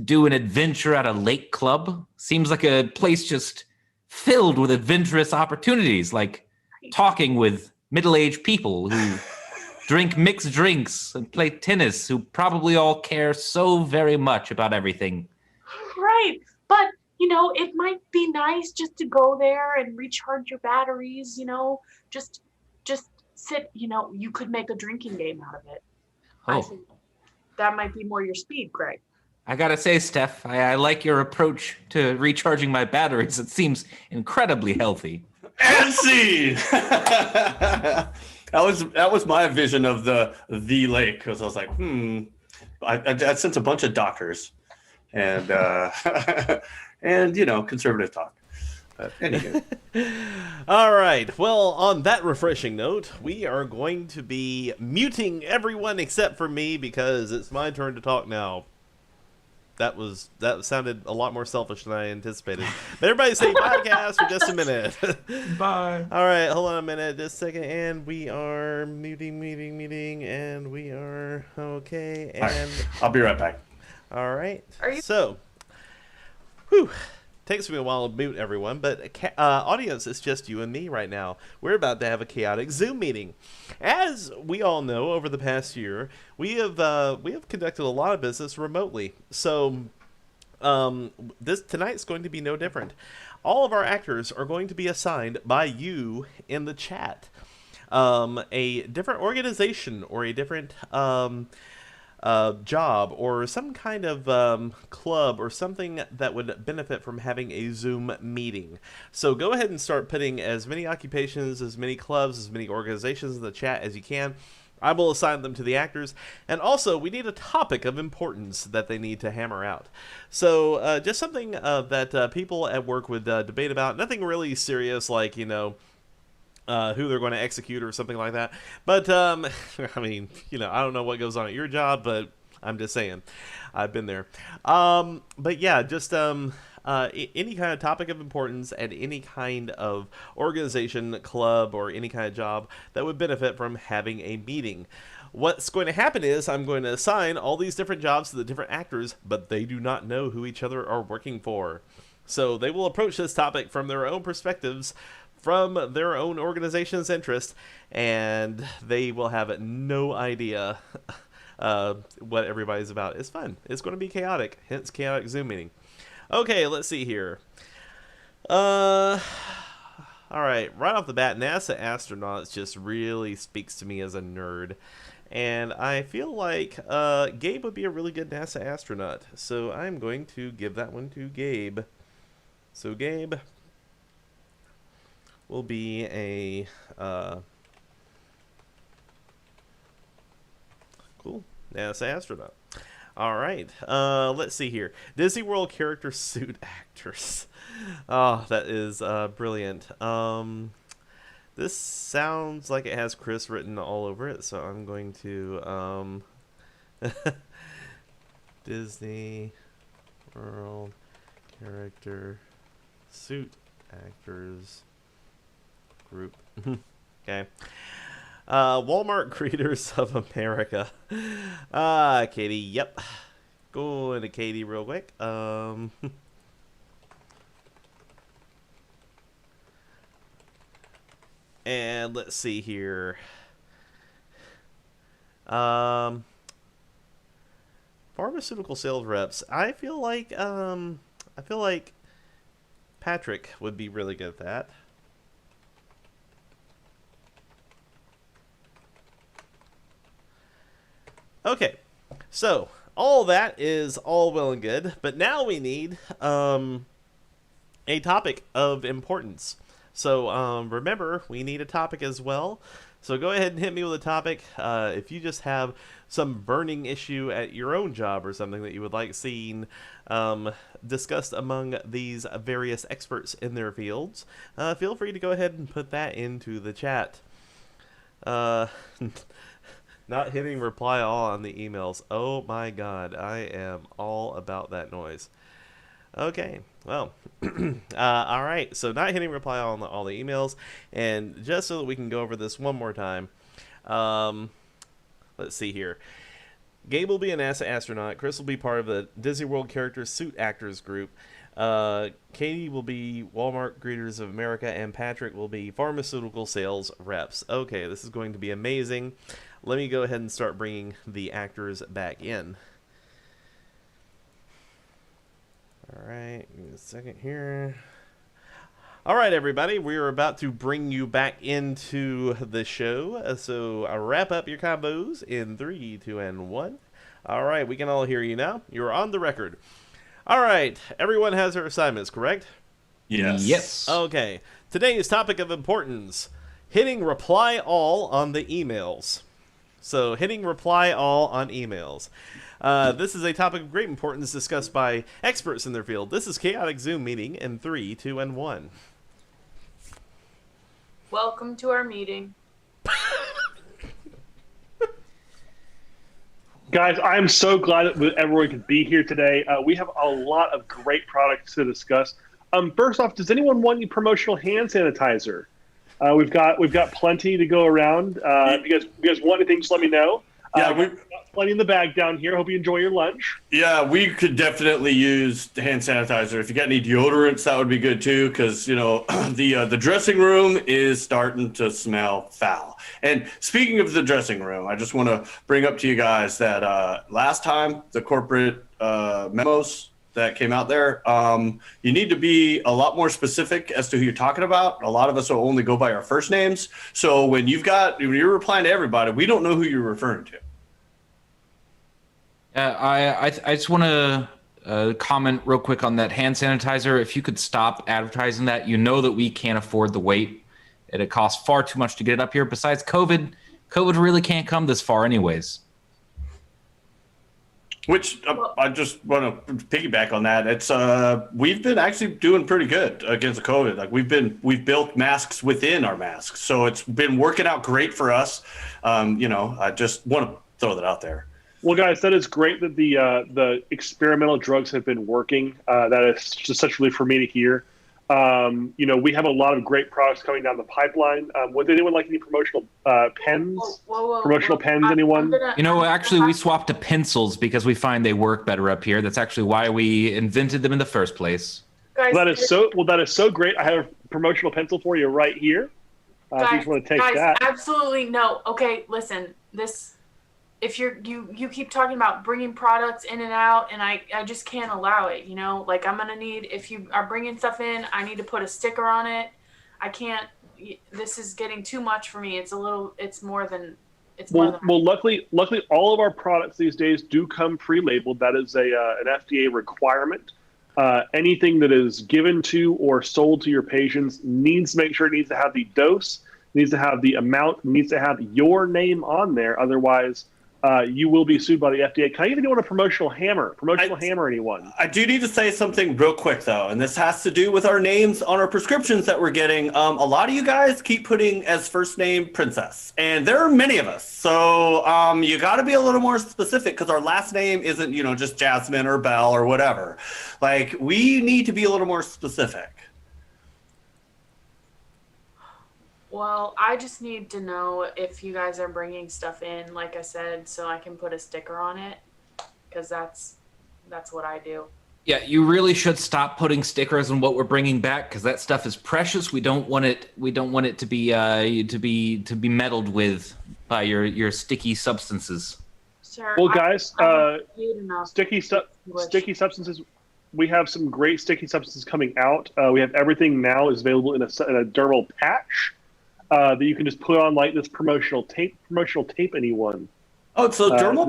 do an adventure at a lake club. Seems like a place just filled with adventurous opportunities, like talking with middle-aged people who drink mixed drinks and play tennis, who probably all care so very much about everything. Right. But, it might be nice just to go there and recharge your batteries, just sit, you could make a drinking game out of it. I Oh, think that might be more your speed, Greg. I gotta say, Steph, I like your approach to recharging my batteries. It seems incredibly healthy. And scene. That was my vision of the lake, because I was like, I sense a bunch of doctors and and conservative talk. But anyway. All right. Well, on that refreshing note, we are going to be muting everyone except for me because it's my turn to talk now. That sounded a lot more selfish than I anticipated. But everybody say podcast for just a minute. Bye. All right, hold on a minute, just a second, and we are muting, and we are okay. And right, I'll be right back. all right. Are you- So, takes me a while to mute everyone, but audience, it's just you and me right now. We're about to have a chaotic Zoom meeting. As we all know, over the past year, we have conducted a lot of business remotely. So tonight's going to be no different. All of our actors are going to be assigned by you in the chat. A different organization or a different job or some kind of club or something that would benefit from having a Zoom meeting. So go ahead and start putting as many occupations, as many clubs, as many organizations in the chat as you can. I will assign them to the actors. And also, we need a topic of importance that they need to hammer out. So just something that people at work would debate about. Nothing really serious like, who they're going to execute or something like that. But I mean, I don't know what goes on at your job, but I'm just saying, I've been there. But yeah, just any kind of topic of importance at any kind of organization, club, or any kind of job that would benefit from having a meeting. What's going to happen is I'm going to assign all these different jobs to the different actors, but they do not know who each other are working for. So they will approach this topic from their own perspectives, from their own organization's interest, and they will have no idea what everybody's about. It's fun. It's going to be chaotic, hence chaotic Zoom meeting. Okay, let's see here. All right, right off the bat, NASA astronauts just really speaks to me as a nerd. And I feel like Gabe would be a really good NASA astronaut. So I'm going to give that one to Gabe. So Gabe will be a cool NASA astronaut. All right, let's see here. Disney World character suit actors. Oh, that is brilliant. This sounds like it has Chris written all over it, so I'm going to Disney World character suit actors group. Okay. Walmart Greeters of America. Katie, yep. Go into Katie real quick. And let's see here. Pharmaceutical sales reps. I feel like Patrick would be really good at that. Okay, so all that is all well and good, but now we need a topic of importance. So remember, we need a topic as well. So go ahead and hit me with a topic. If you just have some burning issue at your own job or something that you would like seen discussed among these various experts in their fields, feel free to go ahead and put that into the chat. Not hitting reply all on the emails. Oh my god, I am all about that noise. Okay, well, all right, so not hitting reply all on all the emails, and just so that we can go over this one more time, let's see here. Gabe will be a NASA astronaut, Chris will be part of the Disney World character suit actors group, Katie will be Walmart Greeters of America, and Patrick will be pharmaceutical sales reps. Okay, this is going to be amazing. Let me go ahead and start bringing the actors back in. All right, give me a second here. All right, everybody, we are about to bring you back into the show. So wrap up your combos in 3, 2, and 1. All right, we can all hear you now. You're on the record. All right, everyone has their assignments, correct? Yes. Yes. Okay, today's topic of importance, hitting reply all on the emails. So hitting reply all on emails. This is a topic of great importance discussed by experts in their field. This is Chaotic Zoom meeting in 3, 2, and 1. Welcome to our meeting. Guys, I'm so glad that everyone could be here today. We have a lot of great products to discuss. First off, does anyone want any promotional hand sanitizer? We've got plenty to go around. If you guys want anything, just let me know. Yeah, we've got plenty in the bag down here. Hope you enjoy your lunch. Yeah, we could definitely use hand sanitizer. If you got any deodorants, that would be good too, because the dressing room is starting to smell foul. And speaking of the dressing room, I just want to bring up to you guys that last time the corporate memos that came out there, you need to be a lot more specific as to who you're talking about. A lot of us will only go by our first names. So when you're replying to everybody, we don't know who you're referring to. I just want to comment real quick on that hand sanitizer. If you could stop advertising that, you know that we can't afford the wait. And it costs far too much to get it up here. Besides COVID really can't come this far anyways. Which I just want to piggyback on that. It's we've been actually doing pretty good against the COVID. Like we've built masks within our masks, so it's been working out great for us. I just want to throw that out there. Well, guys, that is great that the experimental drugs have been working. That is just such relief for me to hear. We have a lot of great products coming down the pipeline. Would anyone like any promotional pens? Promotional pens, anyone? Actually, we swapped to pencils because we find they work better up here. That's actually why we invented them in the first place. Guys, That is so great. I have a promotional pencil for you right here. If you just want to take that. Absolutely no. Okay, listen. If you keep talking about bringing products in and out, and I just can't allow it. Like I'm gonna need, if you are bringing stuff in, I need to put a sticker on it. I can't. This is getting too much for me. It's more than. Well, luckily, all of our products these days do come pre-labeled. That is an FDA requirement. Anything that is given to or sold to your patients needs to make sure it needs to have the dose, needs to have the amount, needs to have your name on there. Otherwise, you will be sued by the FDA. Can I give anyone a promotional hammer? Anyone? I do need to say something real quick, though, and this has to do with our names on our prescriptions that we're getting. A lot of you guys keep putting as first name Princess, and there are many of us. So you got to be a little more specific because our last name isn't, just Jasmine or Belle or whatever. Like, we need to be a little more specific. Well, I just need to know if you guys are bringing stuff in, like I said, so I can put a sticker on it, because that's what I do. Yeah, you really should stop putting stickers on what we're bringing back because that stuff is precious. We don't want it. We don't want it to be meddled with by your sticky substances. Sir, well, guys, sticky English. substances. We have some great sticky substances coming out. We have everything now is available in a dermal patch. That you can just put on like this promotional tape. Anyone? Oh, so dermal.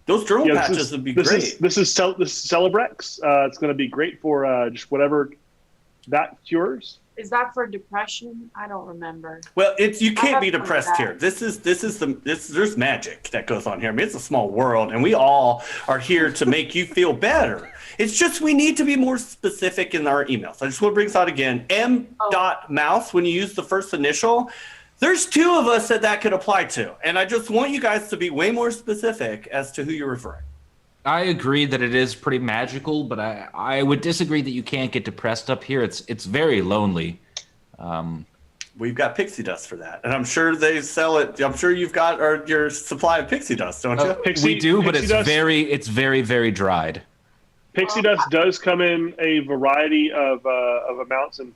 Those dermal patches would be great. This is Celebrex. It's going to be great for just whatever that cures. Is that for depression? I don't remember. Well, you can't be depressed here. There's magic that goes on here. I mean, it's a small world, and we all are here to make you feel better. It's just we need to be more specific in our emails. I just want to bring this out again. M.Mouse, when you use the first initial, there's two of us that could apply to. And I just want you guys to be way more specific as to who you're referring. I agree that it is pretty magical, but I would disagree that you can't get depressed up here. It's very lonely. We've got pixie dust for that, and I'm sure they sell it. I'm sure you've got your supply of pixie dust, don't you? We do, but it's very, very dried. Pixie dust does come in a variety of amounts and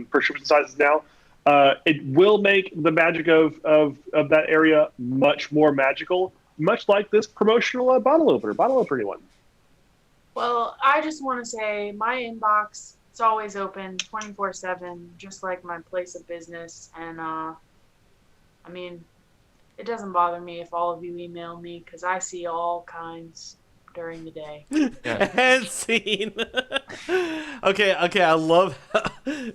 prescription sizes now. It will make the magic of that area much more magical, much like this promotional bottle opener. Bottle opener, anyone? Well, I just want to say my inbox, it's always open 24/7, just like my place of business. And, I mean, it doesn't bother me if all of you email me because I see all kinds during the day. And scene. Okay, I love how,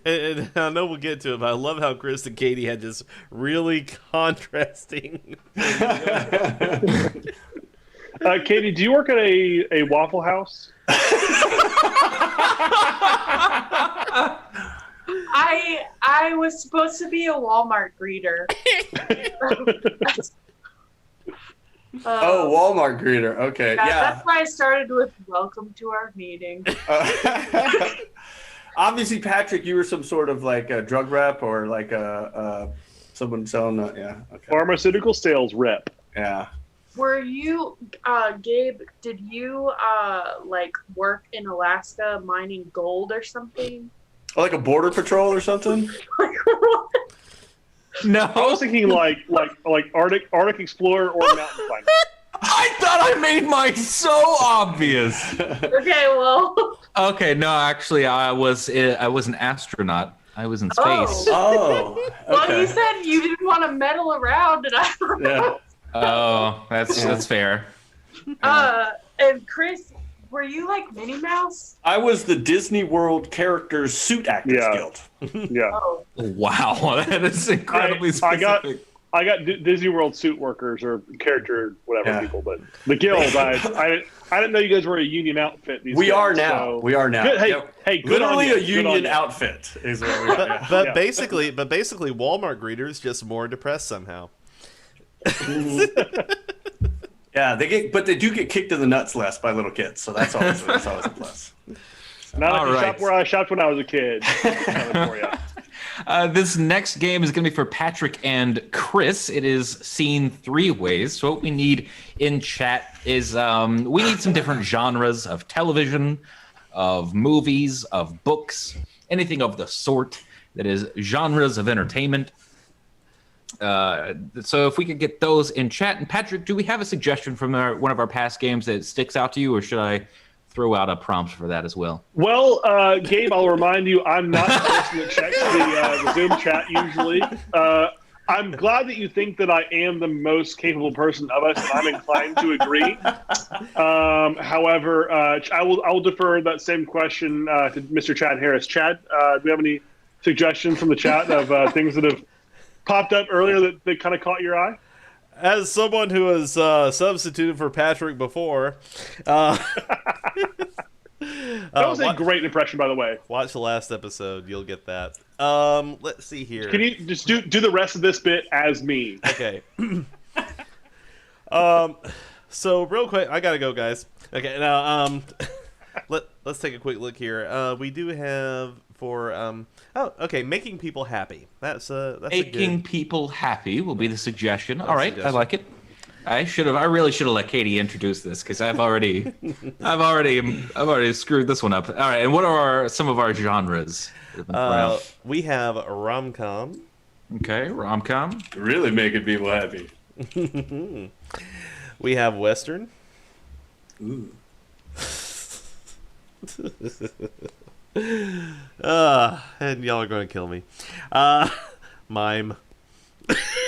and I know we'll get to it, but I love how Chris and Katie had this really contrasting. Katie, do you work at a Waffle House? I was supposed to be a Walmart greeter. Walmart greeter. Okay, yeah. That's why I started with "Welcome to our meeting." Obviously, Patrick, you were some sort of like a drug rep or like someone selling. Okay. Pharmaceutical sales rep. Yeah. Were you, Gabe? Did you like work in Alaska mining gold or something? Or like a border patrol or something? No, I was thinking like Arctic explorer or mountain climber. I thought I made mine so obvious. Okay, well. Okay, no, actually, I was an astronaut. I was in space. Oh. Okay. Well, you said you didn't want to meddle around, and I don't know. Oh, that's fair. And Chris, were you like Minnie Mouse? I was the Disney World Characters Suit Actors Guild. Yeah. Oh. Wow, that is incredibly specific. I got Disney World suit workers or character whatever people, but the guild. I didn't know you guys were a union outfit. We are now. So. We are now. Good, hey, Yep. hey, good literally on a you. Good on union you. outfit is what we are. But basically, Walmart greeters just more depressed somehow. Yeah, but they do get kicked in the nuts less by little kids, so that's always a plus. Not All like right. shop where I shopped when I was a kid. For you. This next game is going to be for Patrick and Chris. It is seen 3 ways. So what we need in chat is we need some different genres of television, of movies, of books, anything of the sort that is genres of entertainment. So if we could get those in chat. And Patrick, do we have a suggestion from one of our past games that sticks out to you, or should I throw out a prompt for that as well? Well, Gabe, I'll remind you, I'm not the person that checks the Zoom chat usually. I'm glad that you think that I am the most capable person of us, and I'm inclined to agree. However, I will defer that same question to Mr. Chad Harris. Chad, do we have any suggestions from the chat of things that have popped up earlier that kind of caught your eye? As someone who has substituted for Patrick before, That was a great impression, by the way. watch the last episode. You'll get that. Let's see here. Can you just do the rest of this bit as me? Okay. So real quick, I gotta go, guys. Okay, now let's take a quick look here. We do have for making people happy. That's Making people happy will be the suggestion. All right, I like it. I really should have let Katie introduce this because I've already screwed this one up. All right, and what are some of our genres? We have a rom-com. Okay, rom-com. Really making people happy. We have Western. Ooh. And y'all are going to kill me. Mime.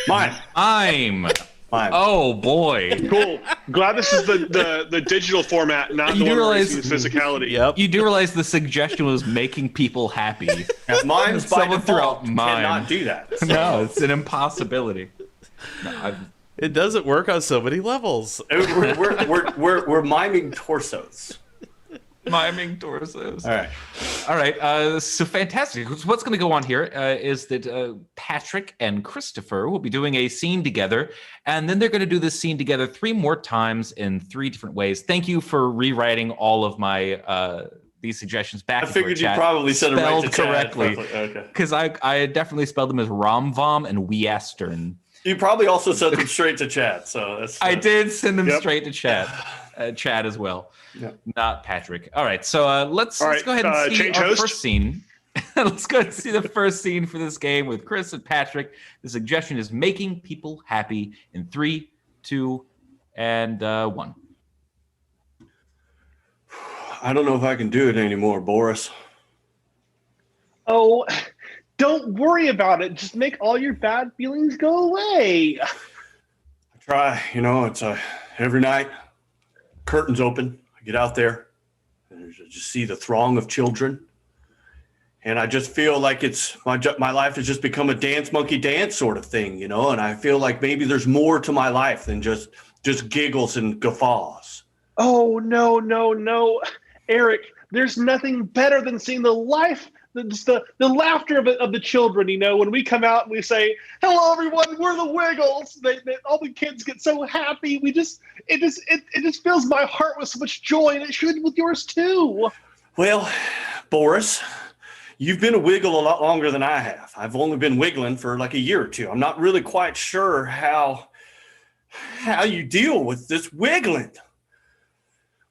Mime. Oh boy. Cool. Glad this is the digital format, not You the do one where realize- you see physicality. Yep. You do realize the suggestion was making people happy. Mimes by Someone threw default out mime. cannot do that. So. No, it's an impossibility. No, It doesn't work on so many levels. We're miming torsos. miming torsos. All right. All right. So fantastic. What's going to go on here is that Patrick and Christopher will be doing a scene together, and then they're going to do this scene together 3 more times in 3 different ways. Thank you for rewriting all of my these suggestions back. I figured you probably said them right to correctly. Okay. Because I definitely spelled them as rom-vom and weastern. You probably also sent them straight to chat. So that's. I did send them Yep. straight to Chad as well. Yep. Not Patrick. All right, so let's go ahead and see change our host. first scene. Let's go ahead and see the first scene for this game with Chris and Patrick. The suggestion is making people happy in 3, 2, and 1. I don't know if I can do it anymore, Boris. Oh, don't worry about it. Just make all your bad feelings go away. I try. It's every night. Curtains open. I get out there and I just see the throng of children. And I just feel like it's my life has just become a dance monkey dance sort of thing, and I feel like maybe there's more to my life than just giggles and guffaws. Oh, no. Eric, there's nothing better than seeing the laughter of the children. When we come out and we say, "Hello, everyone, we're the Wiggles." All the kids get so happy. It just fills my heart with so much joy, and it should with yours too. Well, Boris, you've been a wiggle a lot longer than I have. I've only been wiggling for like a year or 2. I'm not really quite sure how you deal with this wiggling.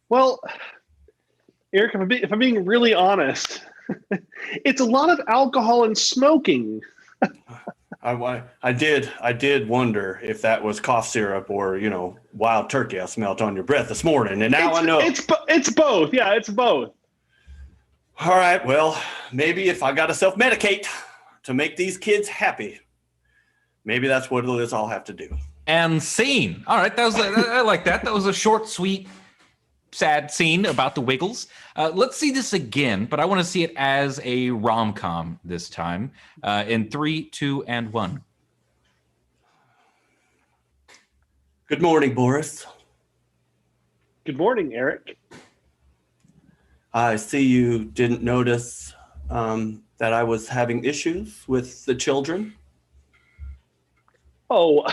Well, Eric, if I'm being really honest, it's a lot of alcohol and smoking. I did wonder if that was cough syrup or wild turkey I smelled on your breath this morning, and now I know it's both. Yeah, it's both. All right, well, maybe if I got to self-medicate to make these kids happy, maybe that's what it is I'll have to do. And scene. All right, I like that. That was a short, sweet, sad scene about the Wiggles. Let's see this again, but I want to see it as a rom-com this time in 3, 2, and 1. Good morning, Boris. Good morning, Eric. I see you didn't notice that I was having issues with the children. Oh,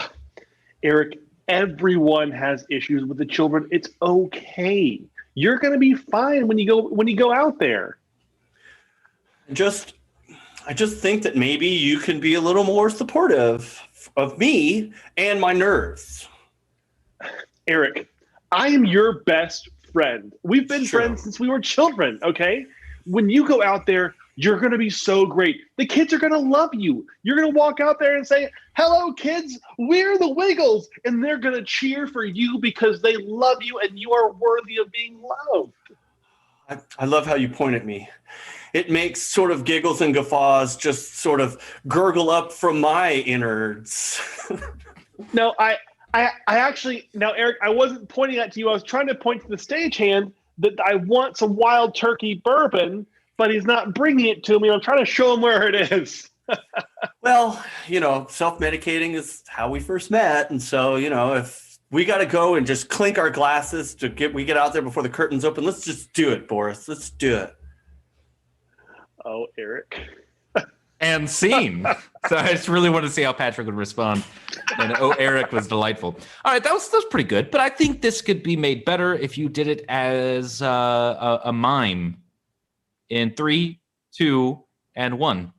Eric, everyone has issues with the children. It's okay. You're going to be fine when you go out there. I just think that maybe you can be a little more supportive of me and my nerves. Eric, I am your best friend. We've been Sure. friends since we were children, okay? When you go out there, you're going to be so great. The kids are going to love you. You're going to walk out there and say, "Hello, kids, we're the Wiggles." And they're going to cheer for you because they love you and you are worthy of being loved. I love how you point at me. It makes sort of Giggles and Guffaws just sort of gurgle up from my innards. No, I actually, now, Eric, I wasn't pointing that to you. I was trying to point to the stagehand that I want some wild turkey bourbon, but he's not bringing it to me. I'm trying to show him where it is. Well, self-medicating is how we first met. And so, if we got to go and just clink our glasses we get out there before the curtains open, let's just do it, Boris. Let's do it. Oh, Eric. And scene. So I just really want to see how Patrick would respond. And Eric was delightful. All right, that was pretty good. But I think this could be made better if you did it as a mime. In 3, 2, and 1.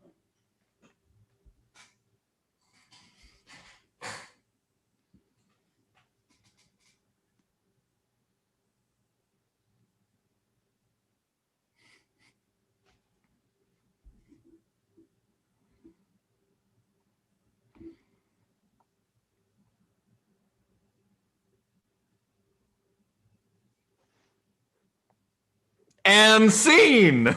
And scene. I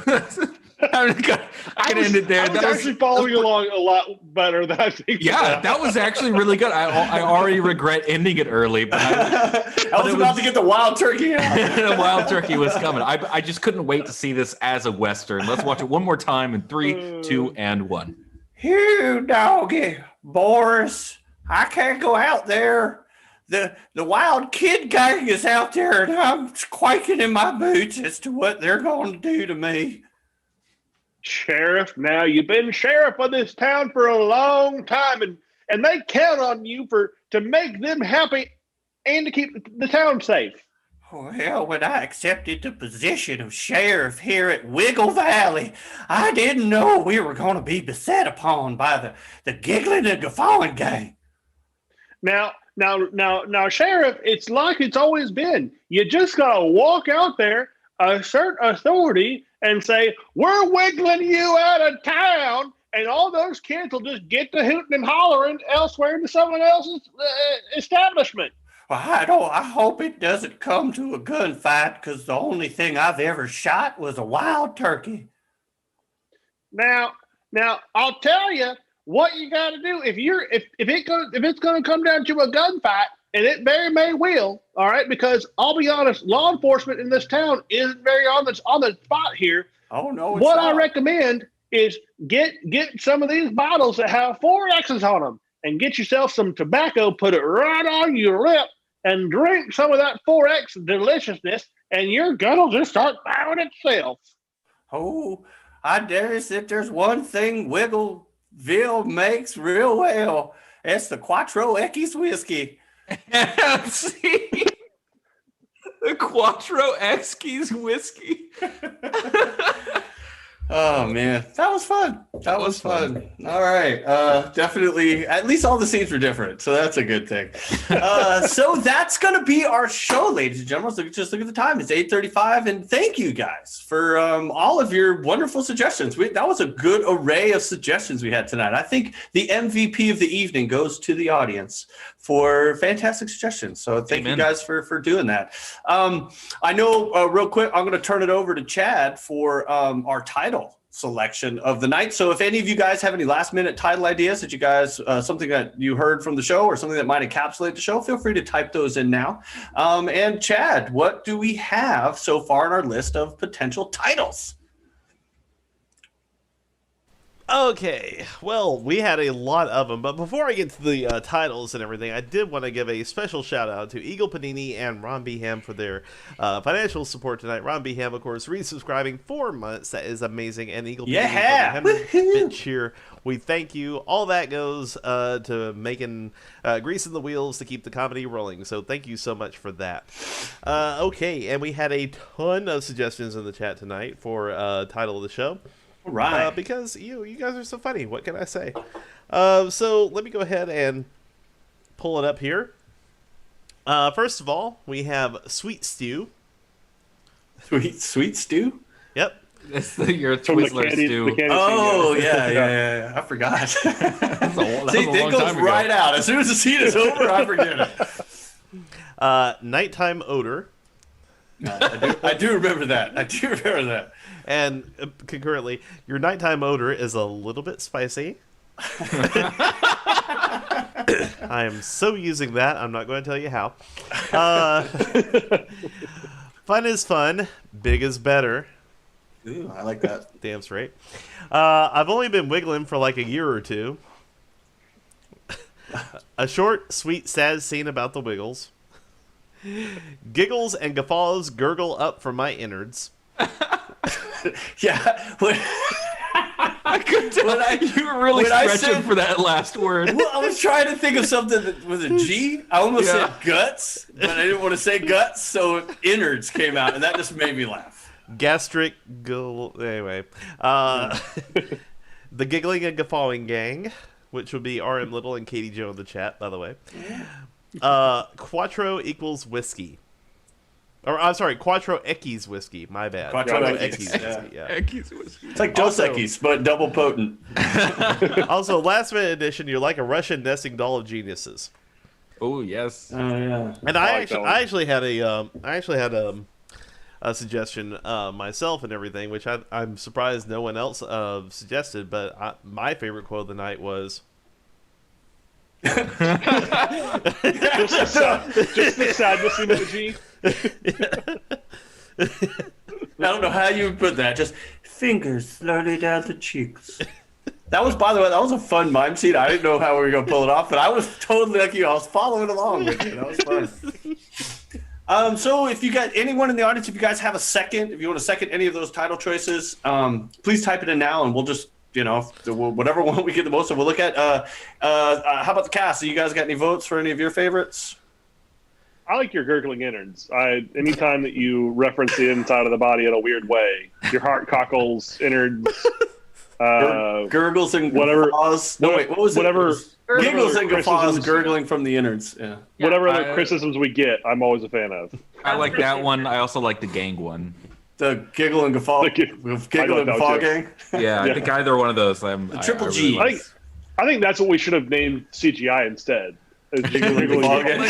can end it there. I was actually following along a lot better than I think. Yeah, that was actually really good. I already regret ending it early, but I was about to get the wild turkey out. the wild turkey was coming. I just couldn't wait to see this as a Western. Let's watch it one more time in 3, 2, and 1. You doggy, Boris. I can't go out there. The wild kid gang is out there, and I'm quaking in my boots as to what they're going to do to me. Sheriff, now you've been sheriff of this town for a long time, and they count on you to make them happy and to keep the town safe. Well, when I accepted the position of sheriff here at Wiggle Valley, I didn't know we were going to be beset upon by the giggling and guffawing gang. Now, Sheriff, it's like it's always been. You just gotta walk out there, assert authority, and say, "We're wiggling you out of town," and all those kids will just get to hooting and hollering elsewhere into someone else's establishment. Well, I hope it doesn't come to a gunfight, because the only thing I've ever shot was a wild turkey. Now, I'll tell you what you got to do if it's going to come down to a gunfight, and it very may will. All right, because I'll be honest, law enforcement in this town isn't very on the spot here. Oh no! It's What not. I recommend is get some of these bottles that have 4X's on them, and get yourself some tobacco, put it right on your lip, and drink some of that 4X deliciousness, and your gun will just start firing itself. Oh, I dare say if there's one thing Wiggleville makes real well, it's the Quattro Equis whiskey. See? The Quattro Equis whiskey. Oh man, that was fun. That was fun. All right, definitely. At least all the scenes were different, so that's a good thing. So that's gonna be our show, ladies and gentlemen. So just look at the time; it's 8:35, and thank you guys for all of your wonderful suggestions. That was a good array of suggestions we had tonight. I think the MVP of the evening goes to the audience for fantastic suggestions. So thank you guys for doing that. I know real quick, I'm going to turn it over to Chad for our title selection of the night. So if any of you guys have any last minute title ideas that you guys, something that you heard from the show or something that might encapsulate the show, feel free to type those in now. And Chad, what do we have so far in our list of potential titles? Okay, well, we had a lot of them, but before I get to the titles and everything, I did want to give a special shout out to Eagle Panini and Ron B. Ham for their financial support tonight. Ron B. Ham, of course, resubscribing 4 months. That is amazing. And Eagle Yeah! Panini for the 100-bit cheer. We thank you. All that goes to making greasing the wheels to keep the comedy rolling. So thank you so much for that. Okay, and we had a ton of suggestions in the chat tonight for title of the show. All right. Because you guys are so funny. What can I say? So let me go ahead and pull it up here. First of all, we have Sweet Stew. Sweet stew? Yep. That's your From the Twizzler candy, stew. the candy Oh, thing, yeah. I forgot. That was a See, long it goes time ago. right out. As soon as the scene is over, I forget it. Nighttime Odor. I do remember that. And concurrently, your nighttime odor is a little bit spicy. I am so using that, I'm not going to tell you how. Fun is fun. Big is better. Ooh, I like that. Damn straight. I've only been wiggling for like a year or two. A short, sweet, sad scene about the Wiggles. Giggles and Guffaws gurgle up from my innards. Yeah. I couldn't tell. You were really when I stretching said- for that last word. Well, I was trying to think of something that was a G. I almost Yeah. said guts, but I didn't want to say guts, so innards came out, and that just made me laugh. Gastric anyway. The Giggling and Guffawing Gang, which would be RM Little and Katie Joe in the chat, by the way. Quattro equals whiskey. Or, I'm sorry, Quattro Equis whiskey. My bad. Quattro Equis Equis, whiskey, yeah. It's like Dos Also- Equis, but double potent. Also, last minute edition, you're like a Russian nesting doll of geniuses. Oh yes. Oh yeah. And I I like that actually, one. I actually had a suggestion myself and everything, which I'm surprised no one else suggested. But my favorite quote of the night was, Just the sadness in the G. I don't know how you would put that. Just fingers slowly down the cheeks. That was, by the way, that was a fun mime scene. I didn't know how we were going to pull it off, but I was totally like you. I was following along with you. That was fun. So if you got anyone in the audience, if you guys have a second, if you want to second any of those title choices, please type it in now, and we'll just, whatever one we get the most of, we'll look at. How about the cast? Do you guys got any votes for any of your favorites? I like your gurgling innards. Anytime that you reference the inside of the body in a weird way, your heart cockles, innards, Gurgles and whatever- guffaws. No, wait, what was whatever- it? Giggles and guffaws, criticisms- gurgling from the innards. Yeah. whatever other I- criticisms we get, I'm always a fan of. I like that one. I also like the gang one. The giggle and guffaw, The giggle I and like that guffaw one too. gang. Yeah, I think either one of those. Triple I G. really like. I think that's what we should have named CGI instead. Giggle and guffaw gang.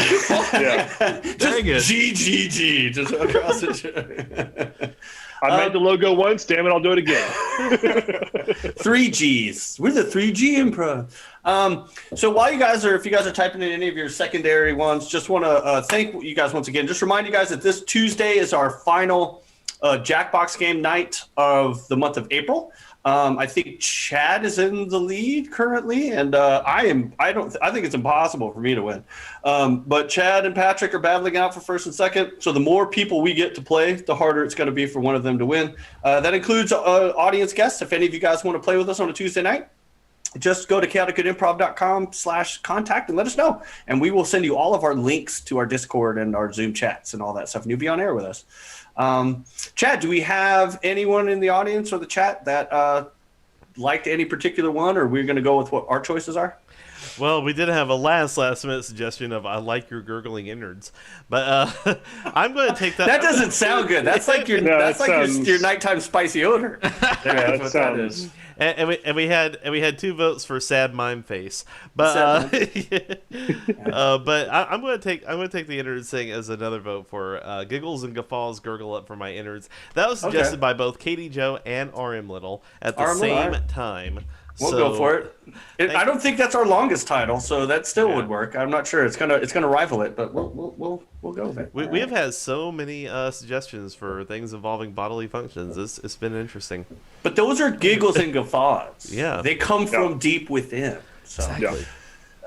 Yeah. Dang it. Just GGG, just across the. I made the logo once. Damn it, I'll do it again. 3Gs. We're the 3G improv. So while if you guys are typing in any of your secondary ones, just want to thank you guys once again. Just remind you guys that this Tuesday is our final Jackbox game night of the month of April. I think Chad is in the lead currently, and I think it's impossible for me to win. But Chad and Patrick are battling out for first and second. So the more people we get to play, the harder it's going to be for one of them to win. That includes audience guests. If any of you guys want to play with us on a Tuesday night, just go to chaoticgoodimprov.com/contact and let us know. And we will send you all of our links to our Discord and our Zoom chats and all that stuff. And you'll be on air with us. Chad, do we have anyone in the audience or the chat that liked any particular one, or we're going to go with what our choices are? well, we did have a last minute suggestion of I like your gurgling innards, but I'm going to take that. That doesn't sound good. That's like your No, that's that like sounds- your nighttime spicy odor. Yeah, That's that what that sounds. is. And we had 2 votes for sad mime face, but but I'm going to take the innards thing as another vote for Giggles and Guffaws gurgle up for my innards. That was suggested by both Katie Joe and RM Little at the RM Little, same alright. time. We'll go for it. I don't think that's our longest title, so that still Yeah. would work. I'm not sure it's gonna rival it, but we'll go with it. We have had so many suggestions for things involving bodily functions. It's been interesting. But those are giggles and guffaws. Yeah. They come from deep within. So. Exactly.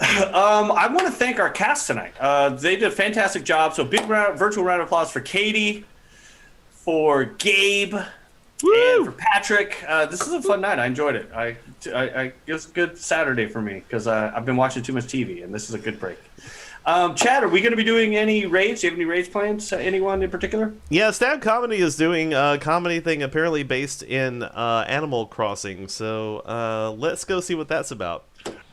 I want to thank our cast tonight. They did a fantastic job. So big virtual round of applause for Katie, for Gabe, and for Patrick. This is a fun night. I enjoyed it. It was a good Saturday for me because I've been watching too much TV, and this is a good break. Chad, are we going to be doing any raids? Do you have any raids plans? Anyone in particular? Yeah, Stab Comedy is doing a comedy thing apparently based in Animal Crossing. So let's go see what that's about.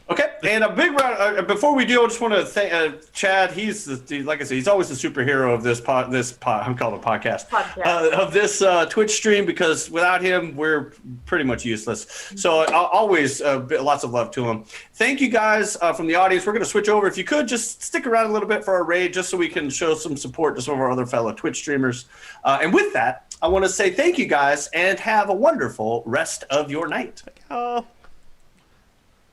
Okay, and a big round. Before we do, I just want to thank Chad. He's like I said, he's always the superhero of this pod. I'm calling it a podcast. Of this Twitch stream because without him, we're pretty much useless. So always lots of love to him. Thank you guys from the audience. We're going to switch over. If you could just stick around a little bit for our raid, just so we can show some support to some of our other fellow Twitch streamers. And with that, I want to say thank you guys and have a wonderful rest of your night.